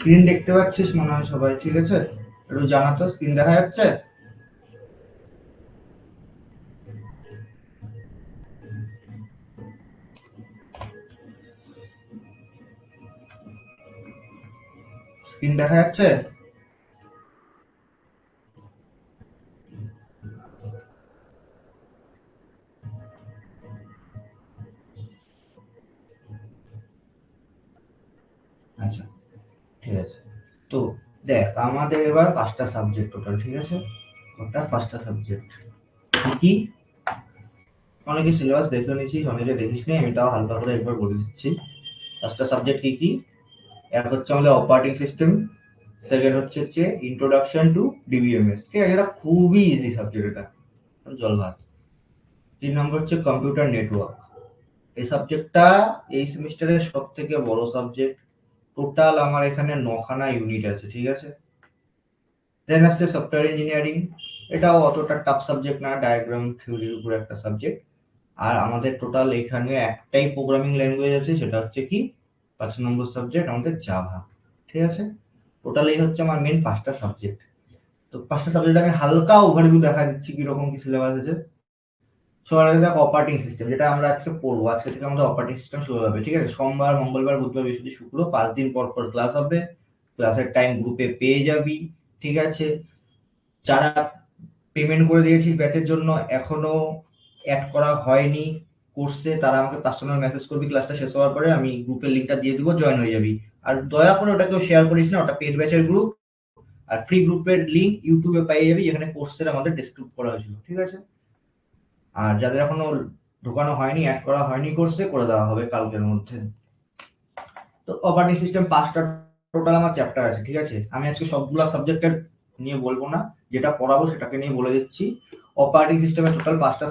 Screen দেখতে পাচ্ছিস মনে হয় সবাই, ঠিক আছে? একটু জানাতো স্ক্রিন দেখা যাচ্ছে? স্ক্রিন দেখা যাচ্ছে? আচ্ছা, ঠিক আছে। তো দেখ, আমাদের এবার 5টা সাবজেক্ট টোটাল, ঠিক আছে? কটা? 5টা সাবজেক্ট। কি কি? অনেকে সিলেবাস দেখে নিয়েছিস, অনেকে দেখিসনি, আমি তাও হালকা করে একবার বলে দিচ্ছি। 5টা সাবজেক্ট কি কি? এক হচ্ছে আমাদের অপারেটিং সিস্টেম, সেকেন্ড হচ্ছে ইন্ট্রোডাকশন টু ডিবিএমএস, ঠিক আছে? এটা খুবই ইজি সাবজেক্ট, এটা জল ভাত। 3 নম্বর হচ্ছে কম্পিউটার নেটওয়ার্ক। এই সাবজেক্টটা এই সেমিস্টারের সব থেকে বড় সাবজেক্ট। টোটাল আমার এখানে 9খানা ইউনিট আছে, ঠিক আছে? দেন আসছে সফটওয়্যার ইঞ্জিনিয়ারিং। এটাও অতটা টাফ সাবজেক্ট না, ডায়াগ্রাম থিওরির উপর একটা সাবজেক্ট। আর আমাদের টোটাল এখানে একটাই প্রোগ্রামিং ল্যাঙ্গুয়েজ আছে, সেটা হচ্ছে কি 5 নম্বর সাবজেক্ট আমাদের জাভা, ঠিক আছে? টোটাল এই হচ্ছে আমার মেন 5টা সাবজেক্ট। তো 5টা সাবজেক্ট আমি হালকা ওভারভিউ দেখা দিচ্ছি কিরকম কি সিলেবাস আছে। সবার আগে দেখ অপারেটিং সিস্টেম, যেটা আমরা আজকে পড়বো। আজকে থেকে আমাদের অপারেটিং সিস্টেম শুরু হবে, ঠিক আছে? সোমবার, মঙ্গলবার, বুধবার, বৃহস্পতি, শুক্র 5 দিন পর পর ক্লাস হবে। ক্লাসের টাইম গ্রুপে পেয়ে যাবি, ঠিক আছে? যারা পেমেন্ট করে দিয়েছিস ব্যাচের জন্য, এখনো অ্যাড করা হয়নি কোর্সে, তারা আমাকে পার্সোনাল মেসেজ করবি ক্লাসটা শেষ হওয়ার পরে, আমি গ্রুপের লিঙ্কটা দিয়ে দিব, জয়েন হয়ে যাবি। আর দয়া করে ওটা কেউ শেয়ার করিস না, ওটা পেড ব্যাচের গ্রুপ। আর ফ্রি গ্রুপের লিঙ্ক ইউটিউবে পেয়ে যাবি, যেখানে কোর্সের আমাদের ডেসক্রিপ্ট করা হয়েছিল, ঠিক আছে? আর যাদের এখনো ঢোকানো হয়নি, অ্যাড করা হয়নি কোর্সে, করে দেওয়া হবে কালকের মধ্যে। তো অপারেটিং সিস্টেম 5টা টোটাল আমার চ্যাপ্টার আছে, ঠিক আছে? আমি আজকে সবগুলো সাবজেক্টের নিয়ে বলবো না, যেটা পড়াবো সেটাকে নিয়ে বলে দিচ্ছি। অপারেটিং সিস্টেমের টোটাল 5টা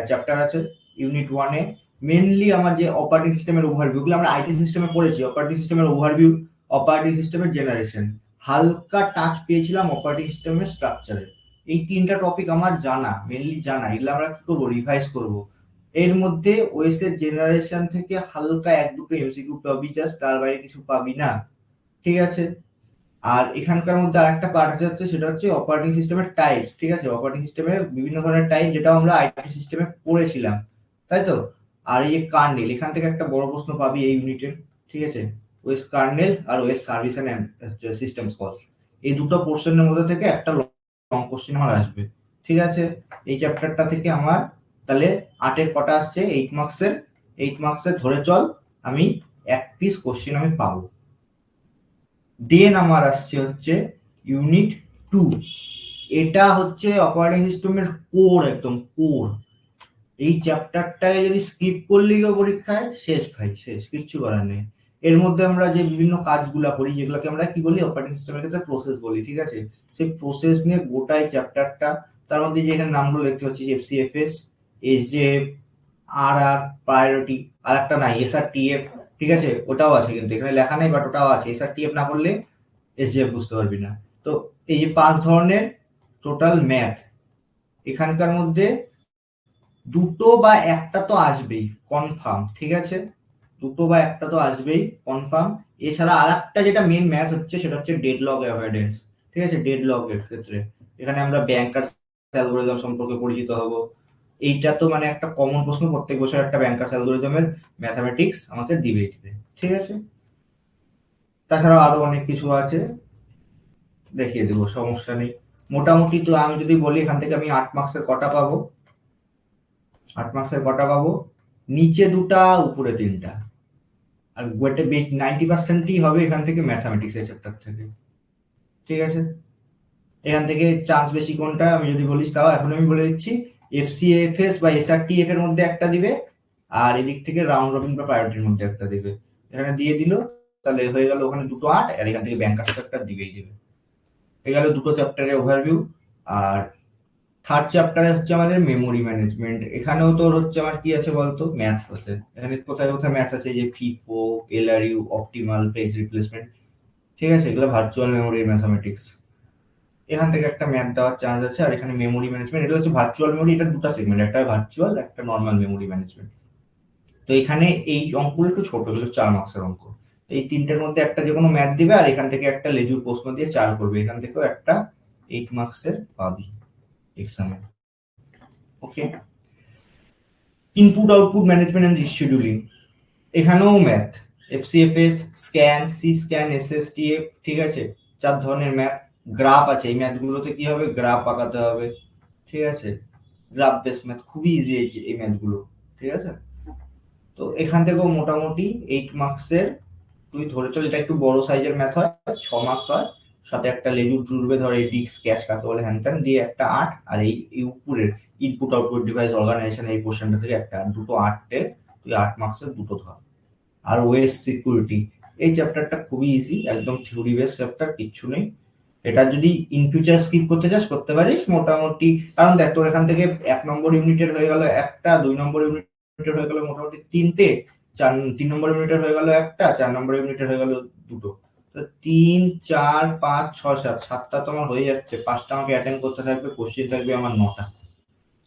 চ্যাপ্টার আছে। ইউনিট 1-এ মেনলি আমার যে অপারেটিং সিস্টেমের ওভারভিউ, গুলো আমরা আইটি সিস্টেমে পড়েছি, অপারেটিং সিস্টেমের ওভারভিউ, অপারেটিং সিস্টেমের জেনারেশন, হালকা টাচ পেয়েছিলাম অপারেটিং সিস্টেমের স্ট্রাকচারে। এই 3টা টপিক আমার জানা, মেনলি জানা। এগুলো আমরা কি করবো? রিভাইজ করবো। এর মধ্যে ওএস এর জেনারেশন থেকে হালকা এক দুটো এমসিকিউ পাবি, জাস্ট, তার বাইরে কিছু পাবি না, ঠিক আছে? আর এখানকার মধ্যে আরেকটা পার্ট আছে, সেটা হচ্ছে অপারেটিং সিস্টেমের টাইপস, ঠিক আছে? অপারেটিং সিস্টেমের বিভিন্ন ধরনের টাইপ, যেটা আমরা আইটি সিস্টেমে পড়েছিলাম, তাই তো? আর এই যে কার্নেল, এখান থেকে একটা বড় প্রশ্ন পাবি এই ইউনিটে, ঠিক আছে? ওএস কার্নেল আর OS service and systems calls, এই দুটো পোর্শনের মধ্যে থেকে একটা লং কোশ্চেন আমার আসবে, ঠিক আছে? এই চ্যাপ্টারটা থেকে আমার তাহলে 8-এর কটা আসছে? 8 মার্কসের। 8 মার্কসের ধরে চল, আমি এক পিস কোশ্চেন আমি পাবো। দেন আমার আসছে হচ্ছে ইউনিট 2। এটা হচ্ছে অপারেটিং সিস্টেমের কোর, একদম কোর। এই চ্যাপ্টারটায় যদি স্কিপ করলি গো পরীক্ষায়, শেষ ভাই, শেষ, কিচ্ছু করার নেই। এর মধ্যে আমরা যে বিভিন্ন কাজগুলা করি, যেগুলোকে আমরা কি বলি, অপারেটিং সিস্টেমের ক্ষেত্রে প্রসেস বলি, ঠিক আছে? সেই প্রসেস নিয়ে গোটাই চ্যাপ্টারটা। তার মধ্যে যে এখানে নামগুলো দেখতে পাচ্ছি, এফসিএফএস, এসজেএফ, আর আর প্রায়োরিটি, আর একটা নাই এসআরটিএফ, ঠিক আছে? ওটাও আছে, কিন্তু এখানে লেখা নেই, বাট ওটাও আছে। এসআরটিএফ না করলে এসজিএফ বুঝতে পারবি না। তো এই যে 5 ধরনের টোটাল ম্যাথ, এখানকার মধ্যে দুটো বা একটা তো আসবেই কনফার্ম, ঠিক আছে? দুটো বা একটা তো আসবেই কনফার্ম। এছাড়া আর একটা যেটা মেন ম্যাথ হচ্ছে, সেটা হচ্ছে ডেডলক অ্যাভয়েডেন্স, ঠিক আছে? ডেডলক এর ক্ষেত্রে এখানে আমরা ব্যাংকার্স অ্যালগরিদম সম্পর্কে পরিচিত হব। এইটা তো মানে একটা কমন প্রশ্ন, প্রত্যেক বছর একটা ব্যাংকার্স অ্যালগরিদমের ম্যাথামেটিক্স আমাকে দিবে, ঠিক আছে? তাছাড়াও আরো অনেক কিছু আছে, দেখিয়ে দেবো, সমস্যা নেই। মোটামুটি তো আমি যদি বলি, এখান থেকে আমি 8 মার্কসের কটা পাবো? 8 মার্কসের কটা পাবো? নিচে দুটা, উপরে 3টা। আর ওয়েটে বেশ 90%ই হবে এখান থেকে ম্যাথামেটিক্স এর চ্যাপ্টার থেকে, ঠিক আছে? এখান থেকে চান্স বেশি কোনটা আমি যদি বলিস, তাও এখন আমি বলে দিচ্ছি, এফসিএফএস বা এসআরটিএফ এর মধ্যে একটা দিবে, আর এদিক থেকে রাউন্ড রবিন বা প্রায়োরিটির মধ্যে একটা দিবে। এখানে দিয়ে দিল, তাহলে হয়ে গেল ওখানে দুটো 8, আর এখান থেকে ব্যাংকার্স একটা দিবেই দিবে। হয়ে গেল দুটো চ্যাপ্টারের ওভারভিউ। আর থার্ড চ্যাপ্টারে হচ্ছে আমাদের মেমোরি ম্যানেজমেন্ট। এখানেও তোর হচ্ছে আমার কি আছে বলতো? ম্যাথস আছে। এখানে কোথায় কোথায় ম্যাথস আছে, যে FIFO, LRU, optimal, phase replacement, ঠিক আছে? এগুলো ভার্চুয়াল মেমোরি ম্যাথামেটিক্স। এখান থেকে একটা ম্যাথ দেওয়ার চান্স আছে। আর এখানে মেমোরি ম্যানেজমেন্ট, এটা হচ্ছে ভার্চুয়াল মেমোরি, এটা দুটো সেগমেন্ট, একটা ভার্চুয়াল, একটা নর্মাল মেমোরি ম্যানেজমেন্ট। তো এখানে এই অঙ্কগুলো একটু ছোট, এগুলো 4 মার্কসের অঙ্ক। এই তিনটের মধ্যে একটা যে কোনো ম্যাথ দিবে, আর এখান থেকে একটা লেজুর প্রশ্ন দিয়ে 4 করবে, এখান থেকেও একটা 8 মার্কসের পাবি এক্সামে। Okay, input output management and rescheduling, এখানেও math, FCFS, scan, C scan, SSTF, ঠিক আছে, 4 ধরনের ম্যাথ। গ্রাফ আছে, এই ম্যাথগুলোতে কি হবে, গ্রাফ আঁকাতে হবে, ঠিক আছে, গ্রাফ বেস ম্যাথ, খুবই ইজি এই ম্যাথগুলো, ঠিক আছে। তো এখান থেকেও মোটামুটি 8 মার্কসের, তুই ধরে চল এটা একটু বড় সাইজের ম্যাথ হয়, 6 মার্কস হয়, সাথে একটা লেজুর জুড়বে, ধর এই ডিস্ক স্কেচ কাকে বলে হ্যান ত্যান দিয়ে একটা 8, আর এই উপরের ইনপুট আউটপুট ডিভাইস অর্গানাইজেশন এই পোর্শনটা থেকে একটা দুটো 8 তুই 8 মার্কসের দুটো ধর। আর ওএস সিকিউরিটি, এই চ্যাপ্টারটা খুবই ইজি, একদম থিওরি বেস চ্যাপ্টার, কিচ্ছু নেই। এটা যদি ইন ফিউচার স্কিপ করতে চাস করতে পারিস মোটামুটি, কারণ দেখ তোর এখান থেকে 1 নম্বর ইউনিটের হয়ে গেল একটা, 2 নম্বর ইউনিটের হয়ে গেল মোটামুটি 3টে, 3 নম্বর ইউনিটের হয়ে গেল একটা, 4 নম্বর ইউনিটের হয়ে গেল দুটো, তো 3, 4, 5, 6, 7, 7টা তোমার হয়ে যাচ্ছে, 5টা আমাকে অ্যাটেন্ড করতে থাকবে, কোশ্চেন থাকবে আমার 9টা।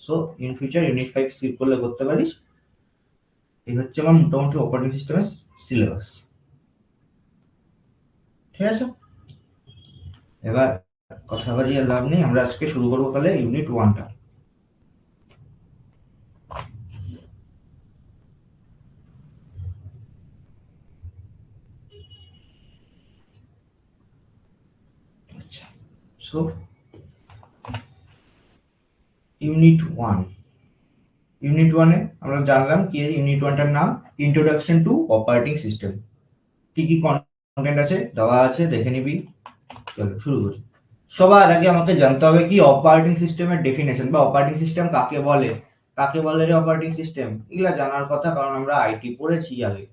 So in future unit 5 skip করলে করতে পারিস। এই হচ্ছে আমার মোটামুটি অপারেটিং সিস্টেমের সিলেবাস, ঠিক আছে। এবার কথা বাড়িয়ে লাভ নেই, আমরা আজকে শুরু করবো তাহলে ইউনিট 1টা। আচ্ছা, সো ইউনিট 1, ইউনিট 1-এ আমরা জানলাম কি, ইউনিট 1টার নাম ইন্ট্রোডাকশন টু অপারেটিং সিস্টেম। কি কি কন্টেন্ট আছে দেওয়া আছে দেখে নিবি। চলো শুরু করি। সবার আগে আমাকে জানতে হবে কি অপারেটিং সিস্টেমের ডেফিনেশন, বা অপারেটিং সিস্টেম কাকে বলে, কাকে বলে রে অপারেটিং সিস্টেম, এগুলা জানার কথা, কারণ আমরা আইটি পড়েছি আগে।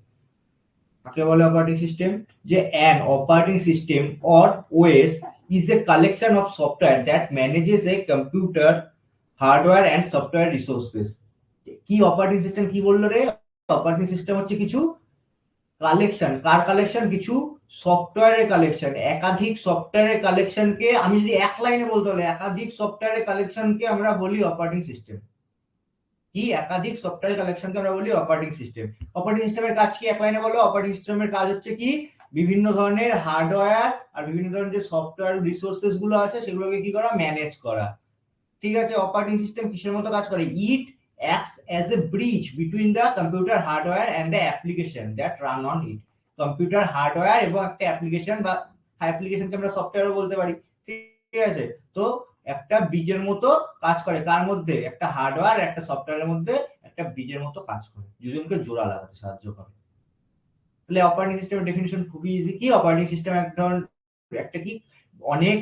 কাকে বলে অপারেটিং সিস্টেম, যে an operating system or OS is a collection of software that manages a computer hardware and software resources। কি অপারেটিং সিস্টেম কি বললো রে, অপারেটিং সিস্টেম হচ্ছে কিছু কালেকশন, কার কালেকশন, কিছু সফটওয়্যারের কালেকশন, একাধিক সফটওয়্যারের কালেকশনকে, আমি যদি এক লাইনে বলতে হলে একাধিক সফটওয়্যারের কালেকশনকে আমরা বলি অপারেটিং সিস্টেম। কি একাধিক সফটওয়্যার কালেকশনকে আমরা বলি অপারেটিং সিস্টেম। অপারেটিং সিস্টেমের কাজ কি এক লাইনে বলো, অপারেটিং সিস্টেমের কাজ হচ্ছে কি বিভিন্ন ধরনের হার্ডওয়্যার আর বিভিন্ন ধরনের যে সফটওয়্যার রিসোর্সেস গুলো আছে সেগুলোকে কি করা, ম্যানেজ করা, ঠিক আছে। অপারেটিং সিস্টেম কিসের মতো কাজ করে, ইট acts as a bridge between the computer hardware and the application that run on it। Computer hardware এবং একটা অ্যাপ্লিকেশন, বা অ্যাপ্লিকেশনকে আমরা সফটওয়্যারও বলতে পারি, ঠিক আছে। তো একটা ব্রিজের মতো কাজ করে, কার মধ্যে, একটা হার্ডওয়্যার একটা সফটওয়্যারের মধ্যে একটা ব্রিজের মতো কাজ করে, দুজনকে জোড়া লাগাতে সাহায্য করে। তাহলে অপারেটিং সিস্টেমের ডেফিনিশন খুবই ইজি, কি অপারেটিং সিস্টেম এক ধরনের, একটা কি অনেক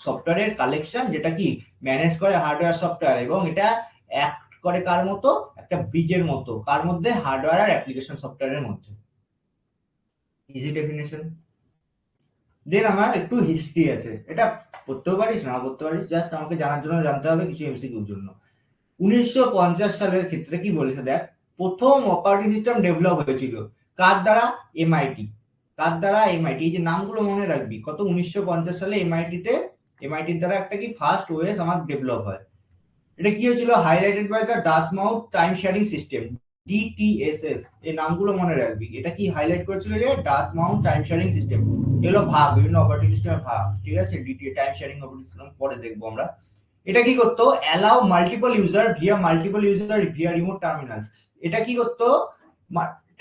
সফটওয়্যারের কালেকশন যেটা কি ম্যানেজ করে হার্ডওয়্যার সফটওয়্যার, এবং এটা অ্যাক্ট করে কার মতো, একটা ব্রিজের মতো, কার মধ্যে, হার্ডওয়্যার আর অ্যাপ্লিকেশন সফটওয়্যারের মধ্যে। Easy definition. দেন আমার একটু হিস্ট্রি আছে, এটা পড়তেও পারিস না পড়তে পারিস, জাস্ট আমাকে জানার জন্য জানতে হবে কিছু এমসিকিউর জন্য। 1950 সালের ক্ষেত্রে কি বলেছে দেখ, প্রথম অপারেটিং সিস্টেম ডেভেলপ হয়েছিল কার দ্বারা, এমআইটি। কার দ্বারা, এমআইটি, এই যে নামগুলো মনে রাখবি, কত 1950 সালে এমআইটির দ্বারা একটা কি ফার্স্ট ওএস আমার ডেভেলপ হয়। এটা কি হয়েছিল, highlighted by the Dartmouth time sharing system, DTSS, এই নামগুলো মনে রাখবি। এটা কি হাইলাইট করেছিল রে, ডার্থমাউথ টাইম শেয়ারিং সিস্টেম। এগুলো ভাগ, বিভিন্ন অপারেটিং সিস্টেমের ভাগ, ঠিক আছে, DT time sharing operating system পরে দেখবো আমরা। এটা কি করতো, allow multiple user via remote terminals. এটা কি করতো,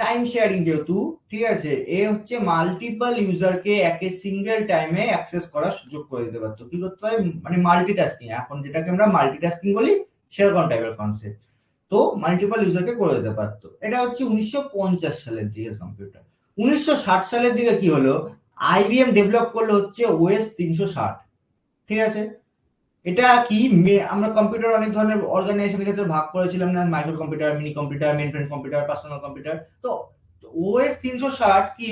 টাইম শেয়ারিং যেহেতু, ঠিক আছে, এ হচ্ছে মাল্টিপল ইউজারকে একে সিঙ্গেল টাইমে অ্যাক্সেস করার সুযোগ করে দিতে পারতো। কি করতে হয়, মানে মাল্টিটাস্কিং, এখন যেটাকে আমরা মাল্টিটাস্কিং বলি সেরকম টাইপের কনসেপ্ট। তো মাল্টিপল ইউজারকে করে দিতে পারতো। এটা হচ্ছে 1950 সালের দিকের কম্পিউটার। 1960 সালের দিকে কি হলো, আইবিএম ডেভেলপ করলো হচ্ছে ওএস 360, ঠিক আছে। এটা কি, আমরা কম্পিউটার অনেক ধরনের অর্গানাইজেশনের ক্ষেত্রে ভাগ করেছিলাম না, micro computer, mini computer, main frame computer, personal computer. তো ওএস 360 কি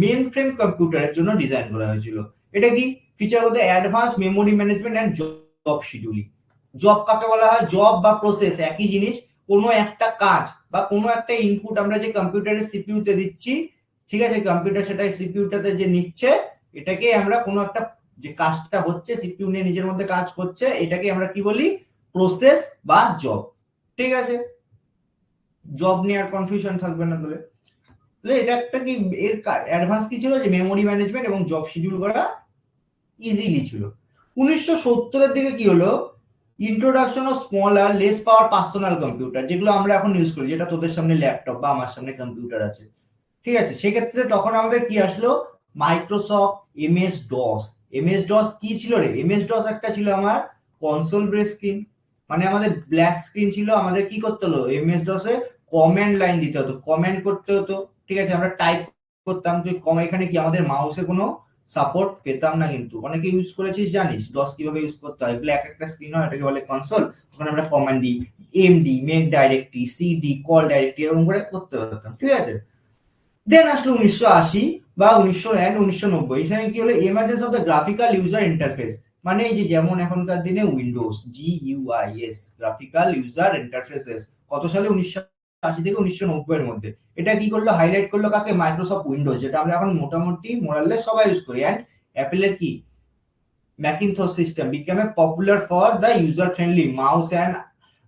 মেইন ফ্রেম কম্পিউটারের জন্য ডিজাইন করা হয়েছিল। এটা কি ফিচার বলতে, advance memory management and job scheduling. Job কাকে বলা হয়, জব বা প্রসেস একই জিনিস, কোনো একটা কাজ বা কোনো একটা ইনপুট আমরা যে কম্পিউটারের সিপিইউ তে দিচ্ছি, ঠিক আছে, কম্পিউটার সেটা সিপিইউটাতে যে নিচ্ছে, এটাকে আমরা কোনো একটা, যে কাজটা হচ্ছে সিপিইউ নিয়ে নিজের মধ্যে কাজ করছে, এটাকে আমরা কি বলি, প্রসেস বা জব, ঠিক আছে। জব নিয়ে আর কনফিউশন থাকবে না। তাহলে এটা একটা কি এর অ্যাডভান্স কি ছিল যে মেমোরি ম্যানেজমেন্ট এবং জব শিডিউল করা ইজিলি ছিল। 1970-এর দিকে কি হলো, introduction of smaller less power personal computer, যেগুলো আমরা এখন ইউজ করি, যেটা তোদের সামনে ল্যাপটপ বা আমার সামনে কম্পিউটার আছে, ঠিক আছে। সেক্ষেত্রে তখন আমাদের কি আসলো, Microsoft MS DOS. MS DOS কি ছিল রে, এমএস ডস একটা ছিল আমার কনসোল বেস স্ক্রিন, মানে আমাদের ব্ল্যাক স্ক্রিন ছিল, আমাদের কি করতে হলো এমএস ডসে কমান্ড লাইন দিতে হতো, কমেন্ট করতে হতো, ঠিক আছে, আমরা টাইপ করতাম। তুই কম এখানে কি আমাদের মাউসে কোনো সাপোর্ট পেতাম না, কিন্তু অনেকে ইউজ করেছিস জানিস ডস কিভাবে ইউজ করতে হয়, ব্ল্যাক একটা স্ক্রিন হয়, এটাকে বলে কনসোল, ওখানে আমরা কমান্ড দিই, MD make directory, CD call directory, এরকম করে করতে পারতাম, ঠিক আছে। দেন আসলো 1980 বা 1990, এখানে কি হলো emergence of the graphical user interface, মানে এই যে যেমন এখনকার দিনে Windows, GUIS, graphical user interfaces, কত সালে, 1980 থেকে 1990 এর মধ্যে। এটা কি করলো, হাইলাইট করলো কাকে, মাইক্রোসফট উইন্ডোজ, যেটা আমরা এখন মোটামুটি মোরাললেস সবাই ইউজ করি, এন্ড অ্যাপেলের কি Macintosh system became a popular for the user friendly mouse and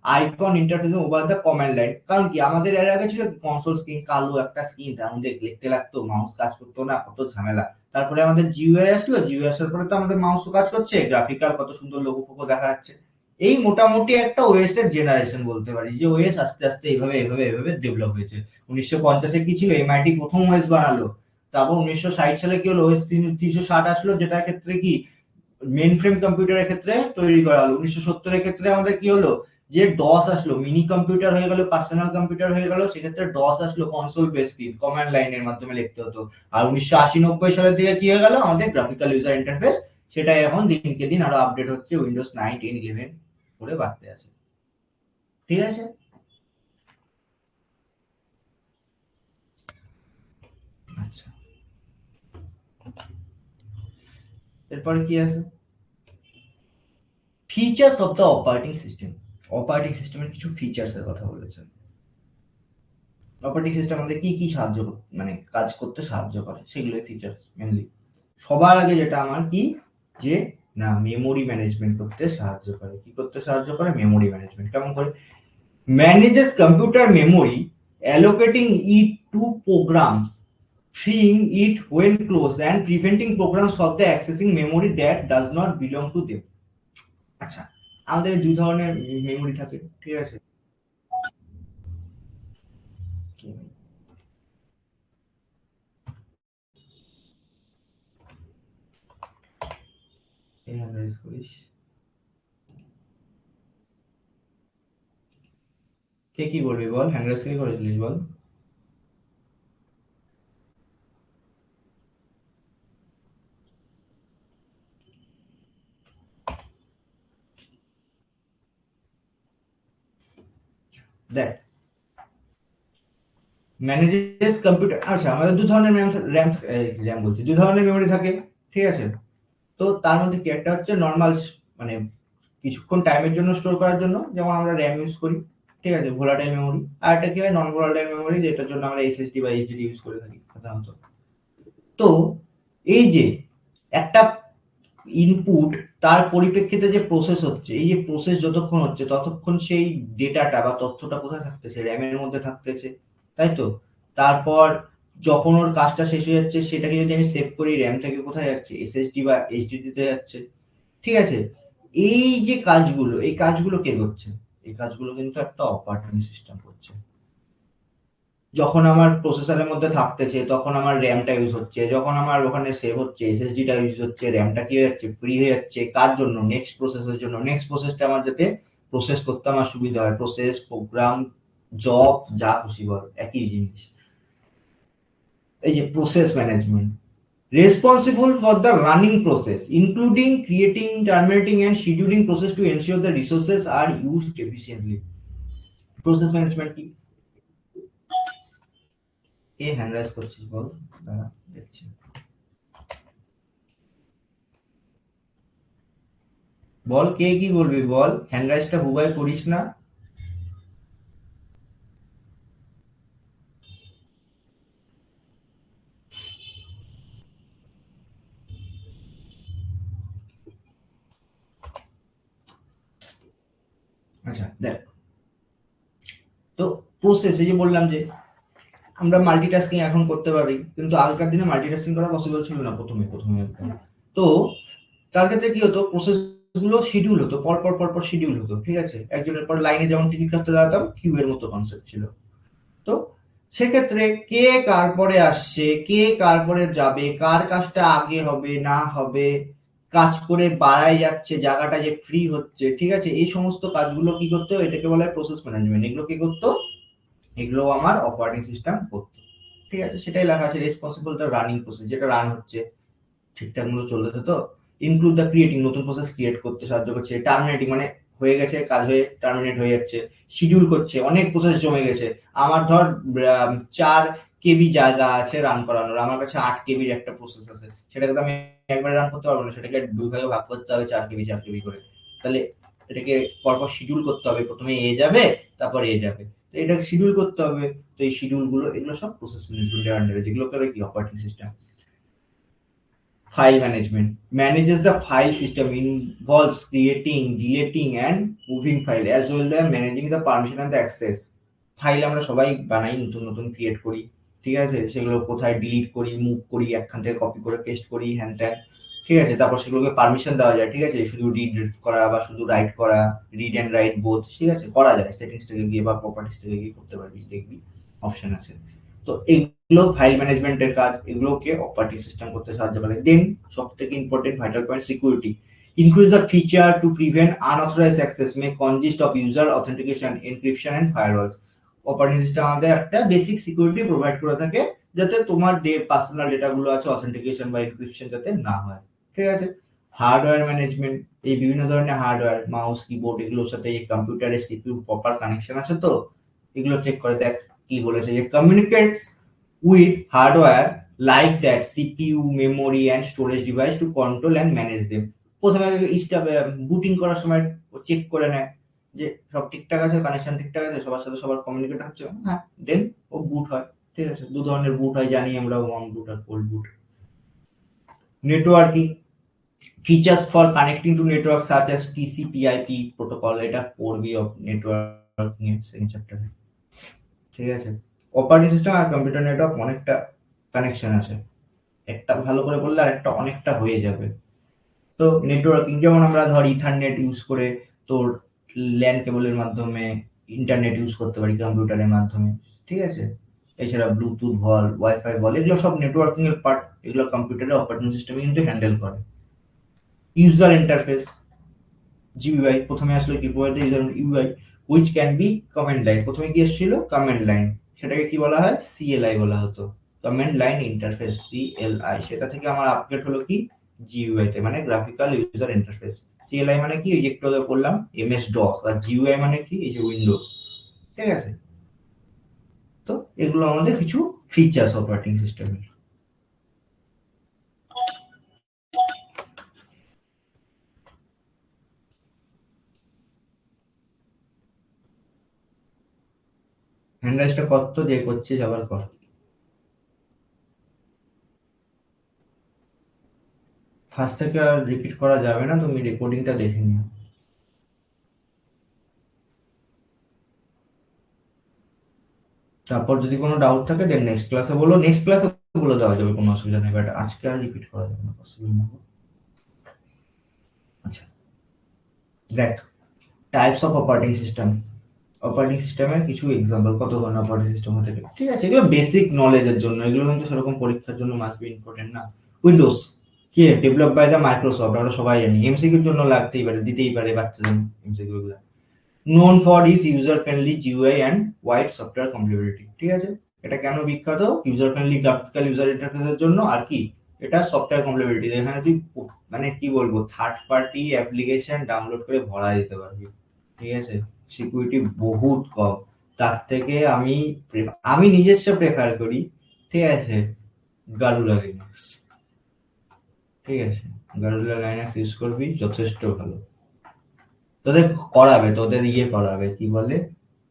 icon interface over the command line. কারণ কি আমাদের এর আগে ছিল কনসোল স্ক্রিন, কালো একটা স্ক্রিন, তার মধ্যে লিখতে লাগতো, মাউস কাজ করতো না, কত ঝামেলা। তারপরে আমাদের জিইউআই আসলো, জিইউআই আসার পরে তো আমাদের মাউস কাজ করছে, গ্রাফিক্যাল কত সুন্দর লোগো ফোগো দেখা যাচ্ছে। এই মোটামুটি একটা ওএস এর জেনারেশন বলতে পারি, যে ওএস আস্তে আস্তে এইভাবে এইভাবে এইভাবে ডেভেলপ হয়েছে। 1950-এ কি ছিল, এমআইটি প্রথম ওএস বানালো। তারপর 1960 সালে কি হলো, ওএস 360 আসলো, যেটার ক্ষেত্রে কি মেইন ফ্রেম কম্পিউটারের ক্ষেত্রে তৈরি করা হলো। 1970-এর ক্ষেত্রে আমাদের কি হলো, যে ডস আসলো, মিনি কম্পিউটার হয়ে গেল, পার্সোনাল কম্পিউটার হয়ে গেল, সেক্ষেত্রে ডস আসলো, কনসোল বেস স্ক্রিন, কমান্ড লাইনের মাধ্যমে লিখতে হতো। আর 1980-90 সালের দিকে কি হয়ে গেল, আমাদের গ্রাফিক্যাল ইউজার ইন্টারফেস, সেটাই এখন দিনকে দিন আরো আপডেট হচ্ছে, উইন্ডোজ 9, 10, 11 করে বাড়তে আছে, ঠিক আছে। আচ্ছা, এরপরে কি আছে, features of the operating system. Operating সিস্টেমের কিছু ফিচার্স এর কথা বলেছে। অপারেটিং সিস্টেম আমাদের কি কি সাহায্য মানে কাজ করতে সাহায্য করে, সেগুলোই ফিচার্স মেনলি। সবার আগে যেটা আমার কি, যে না মেমোরি ম্যানেজমেন্ট করতে সাহায্য করে। কি করতে সাহায্য করে, মেমোরি ম্যানেজমেন্ট কেমন করে, manages computer memory, allocating it to programs, freeing it when closed and preventing programs from the accessing memory that does not belong to them। আচ্ছা, আমাদের দুই ধরনের মেমোরি থাকে, ঠিক আছে। কি এই আমরা ইউজ করিস, কে কি বলবি বল, হ্যান্ড্রেস কে করেছিলিস বল। দেখ, ম্যানেজেস কম্পিউটার, আচ্ছা আমাদের দু ধরনের র্যাম, র্যাম বলছি, দু ধরনের মেমোরি থাকে, ঠিক আছে। তো তার মধ্যে কি একটা হচ্ছে নর্মাল, মানে কিছুক্ষণ টাইমের জন্য স্টোর করার জন্য, যেমন আমরা র্যাম ইউজ করি, ঠিক আছে, ভোলাটাইল মেমোরি। আর একটা কি হয়, নন ভোলাটাইল মেমোরি, যেটার জন্য আমরা এসএসডি বা এইচডিডি ইউজ করে থাকি সাধারণত। তো এই যে একটা ইনপুট, তার পরিপ্রেক্ষিতে যে প্রসেস হচ্ছে, এই যে প্রসেস যতক্ষণ হচ্ছে ততক্ষণ সেই ডেটাটা বা তথ্যটা কোথায় থাকতেছে, র্যামের মধ্যে থাকতেছে, তাই তো। তারপর যখন ওর কাজটা শেষ হয়ে যাচ্ছে, সেটাকে যদি আমি সেভ করি, র্যাম থেকে কোথায় যাচ্ছে, এসএসডি বা এইচডিডি তে যাচ্ছে, ঠিক আছে। এই যে কাজগুলো, এই কাজগুলো কে করছে, এই কাজগুলো কিন্তু একটা অপারেটিং সিস্টেম করছে। যখন আমার প্রসেসরের মধ্যে থাকতেছে তখন আমার র্যামটা ইউজ হচ্ছে, যখন আমার ওখানে সেভ হচ্ছে এসএসডিটা ইউজ হচ্ছে, র্যামটা কি হয়ে যাচ্ছে, ফ্রি হয়ে যাচ্ছে, কার জন্য, নেক্সট প্রসেসের জন্য। নেক্সট প্রসেসটা আমার যাতে প্রসেস করতে আমার সুবিধা হয়, প্রসেস, প্রোগ্রাম, জব, যা খুশি বল, একই জিনিস। এই যে process management, responsible for the running process including creating, terminating and scheduling process to ensure the resources are used efficiently। Process management কি, কে হ্যান্ড রাইজ করছিস বল, দাঁড়া দেখছি। বল কে কি বলবি বল, হ্যান্ড রাইজটা হুবাই করিস না। আচ্ছা দেখ, তো প্রসেস, এই যে বললাম যে আমরা মাল্টিটাস্কিং এখন করতে পারি, কিন্তু আগেকার দিনে মাল্টিটাস্কিং করা পসিবল ছিল না প্রথমে একদম। তো তার ক্ষেত্রে কি হতো, প্রসেস গুলো শিডিউল হতো, পর পর শিডিউল হতো, ঠিক আছে। একজনের পর লাইনে যেমন টিকিট কাটতে দাঁড়াতাম, কিউ এর মতো কনসেপ্ট ছিল। তো সেক্ষেত্রে কে কার পরে আসছে, কে কার পরে যাবে, কার কাজটা আগে হবে না হবে, কাজ করে বাড়াই যাচ্ছে, জায়গাটা যে ফ্রি হচ্ছে, ঠিক আছে, এই সমস্ত কাজগুলো কি করতো, এটাকে বলা হয় প্রসেস ম্যানেজমেন্ট। এগুলো কি করতো, এগুলো আমার অপারেটিং সিস্টেম করতো, ঠিক আছে। সেটাই লেখা আছে, রেসপন্সিবল দ্য রানিং প্রসেস, যেটা রান হচ্ছে ঠিকঠাক মতো চলতেছে। তো ইনক্লুড দ্য ক্রিয়েটিং, নতুন প্রসেস ক্রিয়েট করতে সাহায্য করছে। টার্মিনেটিং মানে হয়ে গেছে কাজ, হয়ে টার্মিনেট হয়ে যাচ্ছে। শিডিউল করছে, অনেক প্রসেস জমে গেছে, আমার ধর 4 KB জায়গা আছে রান করানোর, আমার কাছে 8 KBর একটা প্রসেস আছে, সেটাকে তো আমি একবারে রান করতে পারবো না, সেটাকে 2 ভাগে ভাগ করতে হবে, 4 KB করে। তাহলে এটাকে পরপর শিডিউল করতে হবে, প্রথমে এ যাবে, তারপর এ যাবে, তো এটা শিডিউল করতে হবে। তো এই শিডিউল গুলো, এগুলো সব প্রসেস ম্যানেজমেন্টের আন্ডারে, যেগুলো করে কি operating system. File management manages the file system, involves creating, deleting and moving file, as well as managing the permission and the access. File আমরা সবাই বানাই, নতুন নতুন ক্রিয়েট করি, ঠিক আছে, সেগুলো কোথায় ডিলিট করি, মুভ করি, একখান থেকে কপি করে পেস্ট করি, হ্যান ত্যান, ঠিক আছে। তারপর সেগুলোকে পারমিশন দেওয়া যায়, ঠিক আছে, শুধু রিড করা বা শুধু রাইট করা, রিড অ্যান্ড রাইট বোথ, ঠিক আছে, করা যায়। সেটিংস থেকে গিয়ে বা প্রপার্টিস থেকে গিয়ে করতে পারবি, দেখবি অপশন আছে। তো এগুলো ফাইল ম্যানেজমেন্টের কাজ, এগুলোকে অপারেটিং সিস্টেম করতে সাহায্য করে। দেন সব থেকে important vital point, security. Increase the feature to prevent unauthorized access, may consist of user authentication, encryption and firewalls. Operating system আমাদের একটা বেসিক সিকিউরিটি প্রোভাইড করে থাকে, যাতে তোমার পার্সোনাল ডেটা গুলো আছে, অথেন্টিকেশন বা এনক্রিপশন যাতে না হয়, ঠিক আছে। হার্ডওয়্যার ম্যানেজমেন্ট, এই বিভিন্ন ধরনের হার্ডওয়্যার, মাউস, কিবোর্ড, এগুলোর সাথে এই কম্পিউটারের সিপিইউ প্রপার কানেকশন আছে, তো এগুলো চেক করে দেখ। কি বলেছে, যে communicates with hardware like that CPU, memory and storage device to control and manage them. প্রথমে বুটিং করার সময় চেক করে নেয় যে সব ঠিকঠাক আছে, কানেকশন ঠিকঠাক আছে, সবার সাথে সবার কমিউনিকেট হচ্ছে, হ্যাঁ, দেন ও বুট হয়, ঠিক আছে। 2 ধরনের বুট হয় জানি আমরা, ওয়ার্ম বুট আর cold boot. Networking, features for connecting to networks such as TCP/IP protocol, এটা পড়বি নেটওয়ার্কিং এর সেকেন্ড চ্যাপ্টারে, ঠিক আছে। অপারেটিং সিস্টেম আর কম্পিউটার নেটওয়ার্ক অনেকটা কানেকশন আছে, একটা ভালো করে বললে আর একটা অনেকটা হয়ে যাবে। তো নেটওয়ার্কিং, যেমন আমরা ধর ইথারনেট ইউজ করে তোর ল্যান কেবলের মাধ্যমে ইন্টারনেট ইউজ করতে পারি কম্পিউটারের মাধ্যমে, ঠিক আছে। এছাড়া ব্লুটুথ বল, ওয়াইফাই বল, এগুলো সব নেটওয়ার্কিং এর পার্ট, এগুলো কম্পিউটারের অপারেটিং সিস্টেমে কিন্তু হ্যান্ডেল করে। ইউজার ইন্টারফেস, জিইউআই, প্রথমে আসলে কি বলতে, UI which can be command line, প্রথমে কি এসেছিল কমান্ড লাইন, সেটাকে কি বলা হয়, সিএলআই বলা হতো, কমান্ড লাইন ইন্টারফেস, সিএলআই। সেটা থেকে আমার আপডেট হলো কি জিইউআই তে, মানে গ্রাফিক্যাল ইউজার ইন্টারফেস। সিএলআই মানে কি, ওই যে একটু আগে বললাম এমএস ডস, আর জিইউআই মানে কি, এই যে উইন্ডোজ, ঠিক আছে। তো এগুলো আমাদের কিছু ফিচার্স অপারেটিং সিস্টেমের। হ্যান্ড রাইজটা কত যে করছিস আবার কর। ফার্স্ট থেকে আর রিপিট করা যাবে না, তুমি রেকর্ডিংটা দেখে নিও। তারপর যদি কোনো ডাউট থাকে দেন নেক্সট ক্লাসে বলো, নেক্সট ক্লাসে বলে দেওয়া যাবে, কোনো অসুবিধা নেই, বাট আজকে আর রিপিট করা যাবে না, পসিবল না। আচ্ছা, দেখ, types of operating system. Operating সিস্টেমের কিছু এক্সাম্পল, কত ধরনের অপারেটিং সিস্টেম হতে পারে, ঠিক আছে, এগুলো বেসিক নলেজের জন্য, এগুলো কিন্তু সেরকম পরীক্ষার জন্য মাস্ট বি ইম্পর্টেন্ট না। উইন্ডোজ কি, ডেভেলপ বাই দ্য মাইক্রোসফট, আমরা সবাই জানি, এমসিকিউর জন্য লাগতেই পারে, দিতেই পারে বাচ্চাদের এমসিকিউ গুলো। known for its user friendly GUI and wide software compatibility, ঠিক আছে। এটা কেন বিখ্যাত, ইউজার ফ্রেন্ডলি গ্রাফিক্যাল ইউজার ইন্টারফেসের জন্য, আর কি, এটা সফটওয়্যার কম্পাটিবিলিটি, এখানে তুই মানে কি বলবো, থার্ড পার্টি অ্যাপ্লিকেশন ডাউনলোড করে ভরা যেতে পারবি, ঠিক আছে। সিকিউরিটি বহুত কম, তার থেকে আমি আমি নিজস্ব প্রেফার করি, ঠিক আছে, গারুলা লিনাক্স, ঠিক আছে। গারুলা লিনাক্স ইউজ করবি, যথেষ্ট ভালো। তোদের করাবে, তোদের করাবে, কি বলে,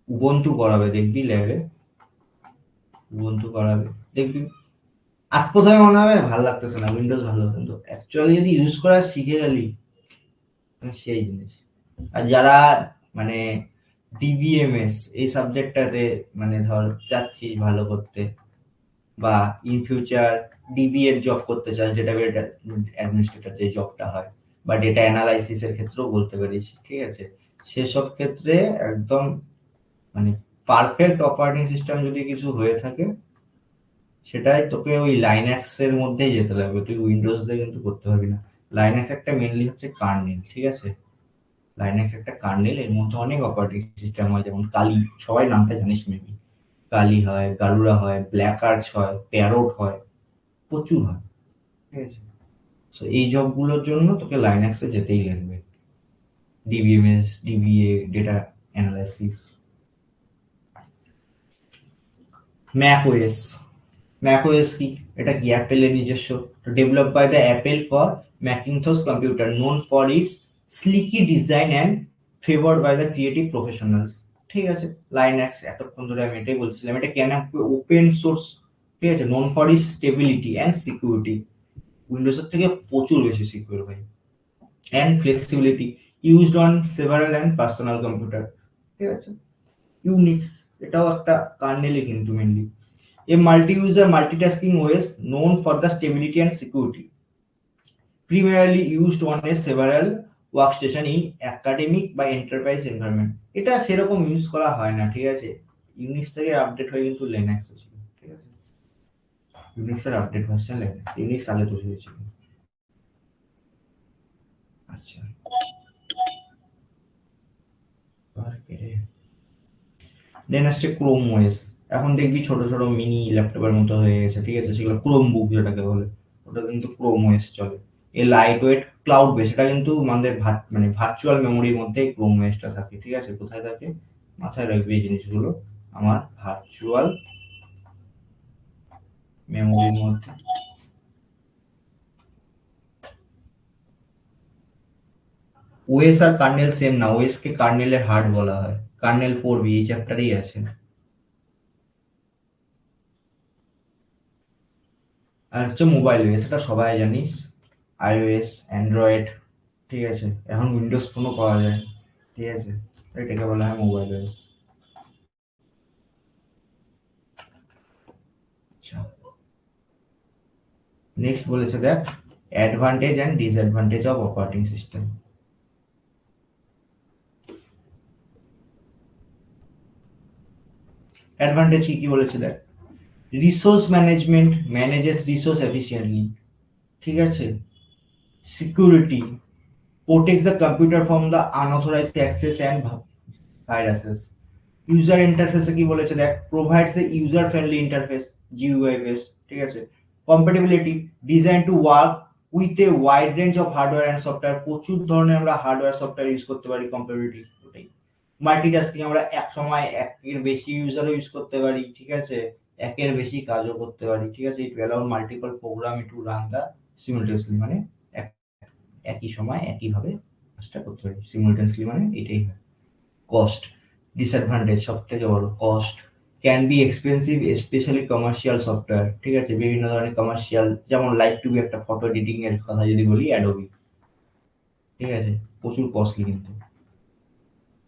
উবুন্টু করাবে, দেখবি ল্যাবে উবুন্টু করাবে, দেখবি। আজ প্রথমে মনে হবে ভালো লাগতেছে না, উইন্ডোজ ভালো, কিন্তু অ্যাকচুয়ালি যদি ইউজ করা শিখে গেলি, সেই জিনিস। আর যারা মানে ডিবিএমএস এই সাবজেক্টটাতে মানে ধর চাচ্ছিস ভালো করতে, বা ইন ফিউচার ডিবি এর জব করতে চাস, ডেটাবেস অ্যাডমিনিস্ট্রেটর যে জবটা হয়, বা ডেটা অ্যানালাইসিসের ক্ষেত্রেও বলতে পারিস, ঠিক আছে। সেসব ক্ষেত্রে একদম মানে পারফেক্ট অপারেটিং সিস্টেম যদি কিছু হয়ে থাকে, সেটাই তোকে ওই লাইন্যাক্স এর মধ্যেই যেতে লাগবে, তুই উইন্ডোজ দিয়ে কিন্তু করতে পারবি না। লাইন্যাক্স একটা মেনলি হচ্ছে কার্নেল, ঠিক আছে। লাইন্যাক্স একটা কার্নেল, এর মধ্যে অনেক অপারেটিং সিস্টেম হয়, যেমন কালি, সবাই নামটা জানিস মেবি। কালি হয়, গারুড়া হয়, ব্ল্যাক আর্চ হয়, প্যারোট হয়, প্রচুর হয়, ঠিক আছে। তো এই জবগুলোর জন্য তোকে লাইন্যাক্সে যেতেই লাগবে, DBMS, DBA, data analysis. Mac OS, macOS কি? এটা কি অ্যাপেলের নিজস্ব, develop by the Apple for Macintosh computer, known for its slicky design and favoured by the creative professionals, ঠিক আছে। লাইন্যাক্স এতক্ষণ ধরে আমি এটাই বলছিলাম, এটা কেন ওপেন সোর্স, ঠিক আছে, known for its stability and security, উইন্ডোজের থেকে প্রচুর বেশি সিকিউর ভাই, and flexibility, used on several and personal computer, ঠিক আছে। ইউনিক্স, এটাও একটা কার্নেলই কিন্তু mainly. A multi-user multitasking OS known for the stability and security, primarily used on a several workstation in academic বা enterprise environment। এটা সেরকম ইউজ করা হয় না, ঠিক আছে। ইউনিক্স থেকে আপডেট হয়ে কিন্তু লিনাক্স ছিল, ঠিক আছে। ইউনিক্সের আপডেট ভার্সন লিনাক্স, ইউনিক্স আগে তৈরি হয়েছিল। আচ্ছা, দেন আসছে ক্রোম ওএস। এখন দেখবি ছোট ছোট মিনি ল্যাপটপের মতো হয়ে গেছে, ঠিক আছে, সেগুলো ক্রোম বুক যেটাকে বলে, ওটা কিন্তু ক্রোম ওএস চলে। এই লাইট ওয়েট ক্লাউড বেস, এটা কিন্তু আমাদের মানে ভার্চুয়াল মেমোরির মধ্যে ক্রোম ওএসটা থাকে, ঠিক আছে। কোথায় থাকে? মাথায় রাখবি এই জিনিসগুলো, আমার ভার্চুয়াল মেমোরির মধ্যে। ওএস আর কার্নেল সেম না, ওএস কে কার্নেলের হার্ট বলা হয়, কার্নেল পড়বি, এই চ্যাপ্টারেই আছে। আর হচ্ছে মোবাইল ওএস, এটা সবাই জানিস, আইওএস, অ্যান্ড্রয়েড, ঠিক আছে। এখন উইন্ডোজ ফোনও পাওয়া যায়, ঠিক আছে, এটাকে বলা হয় মোবাইল ওএস। আচ্ছা, নেক্সট বলেছে দেখ, advantage and disadvantage of operating system. Advantage কি কি বলেছে দেখ, resource management, manages resource efficiently, ঠিক আছে। Security, protects the computer from the unauthorized access and viruses। User ইন্টারফেসে কি বলেছে দেখ, provides a user friendly interface, GUI base, ঠিক আছে। Compatibility, design to work with a wide range of hardware and software, প্রচুর ধরনের আমরা হার্ডওয়্যার সফটওয়্যার ইউজ করতে পারি, কম্প্যাটিবিলিটি ওটাই। মাল্টিটাস্কিং, আমরা এক সময় একের বেশি ইউজারও ইউজ করতে পারি, ঠিক আছে, একের বেশি কাজও করতে পারি, ঠিক আছে। It allow multiple program to run the simultaneously, মানে একই সময় একইভাবে কাজটা করতে পারি সিমিলটেনিয়াসলি, মানে এটাই হয়। কস্ট, ডিসঅ্যাডভান্টেজ সব থেকে বড়, cost can be expensive specially commercial software, ঠিক আছে। বিভিন্ন ধরনের কমার্শিয়াল, যেমন লাইক টু বি একটা ফটো এডিটিং এর কথা যদি বলি, অ্যাডোবি, ঠিক আছে, প্রচুর কস্টলি কিন্তু।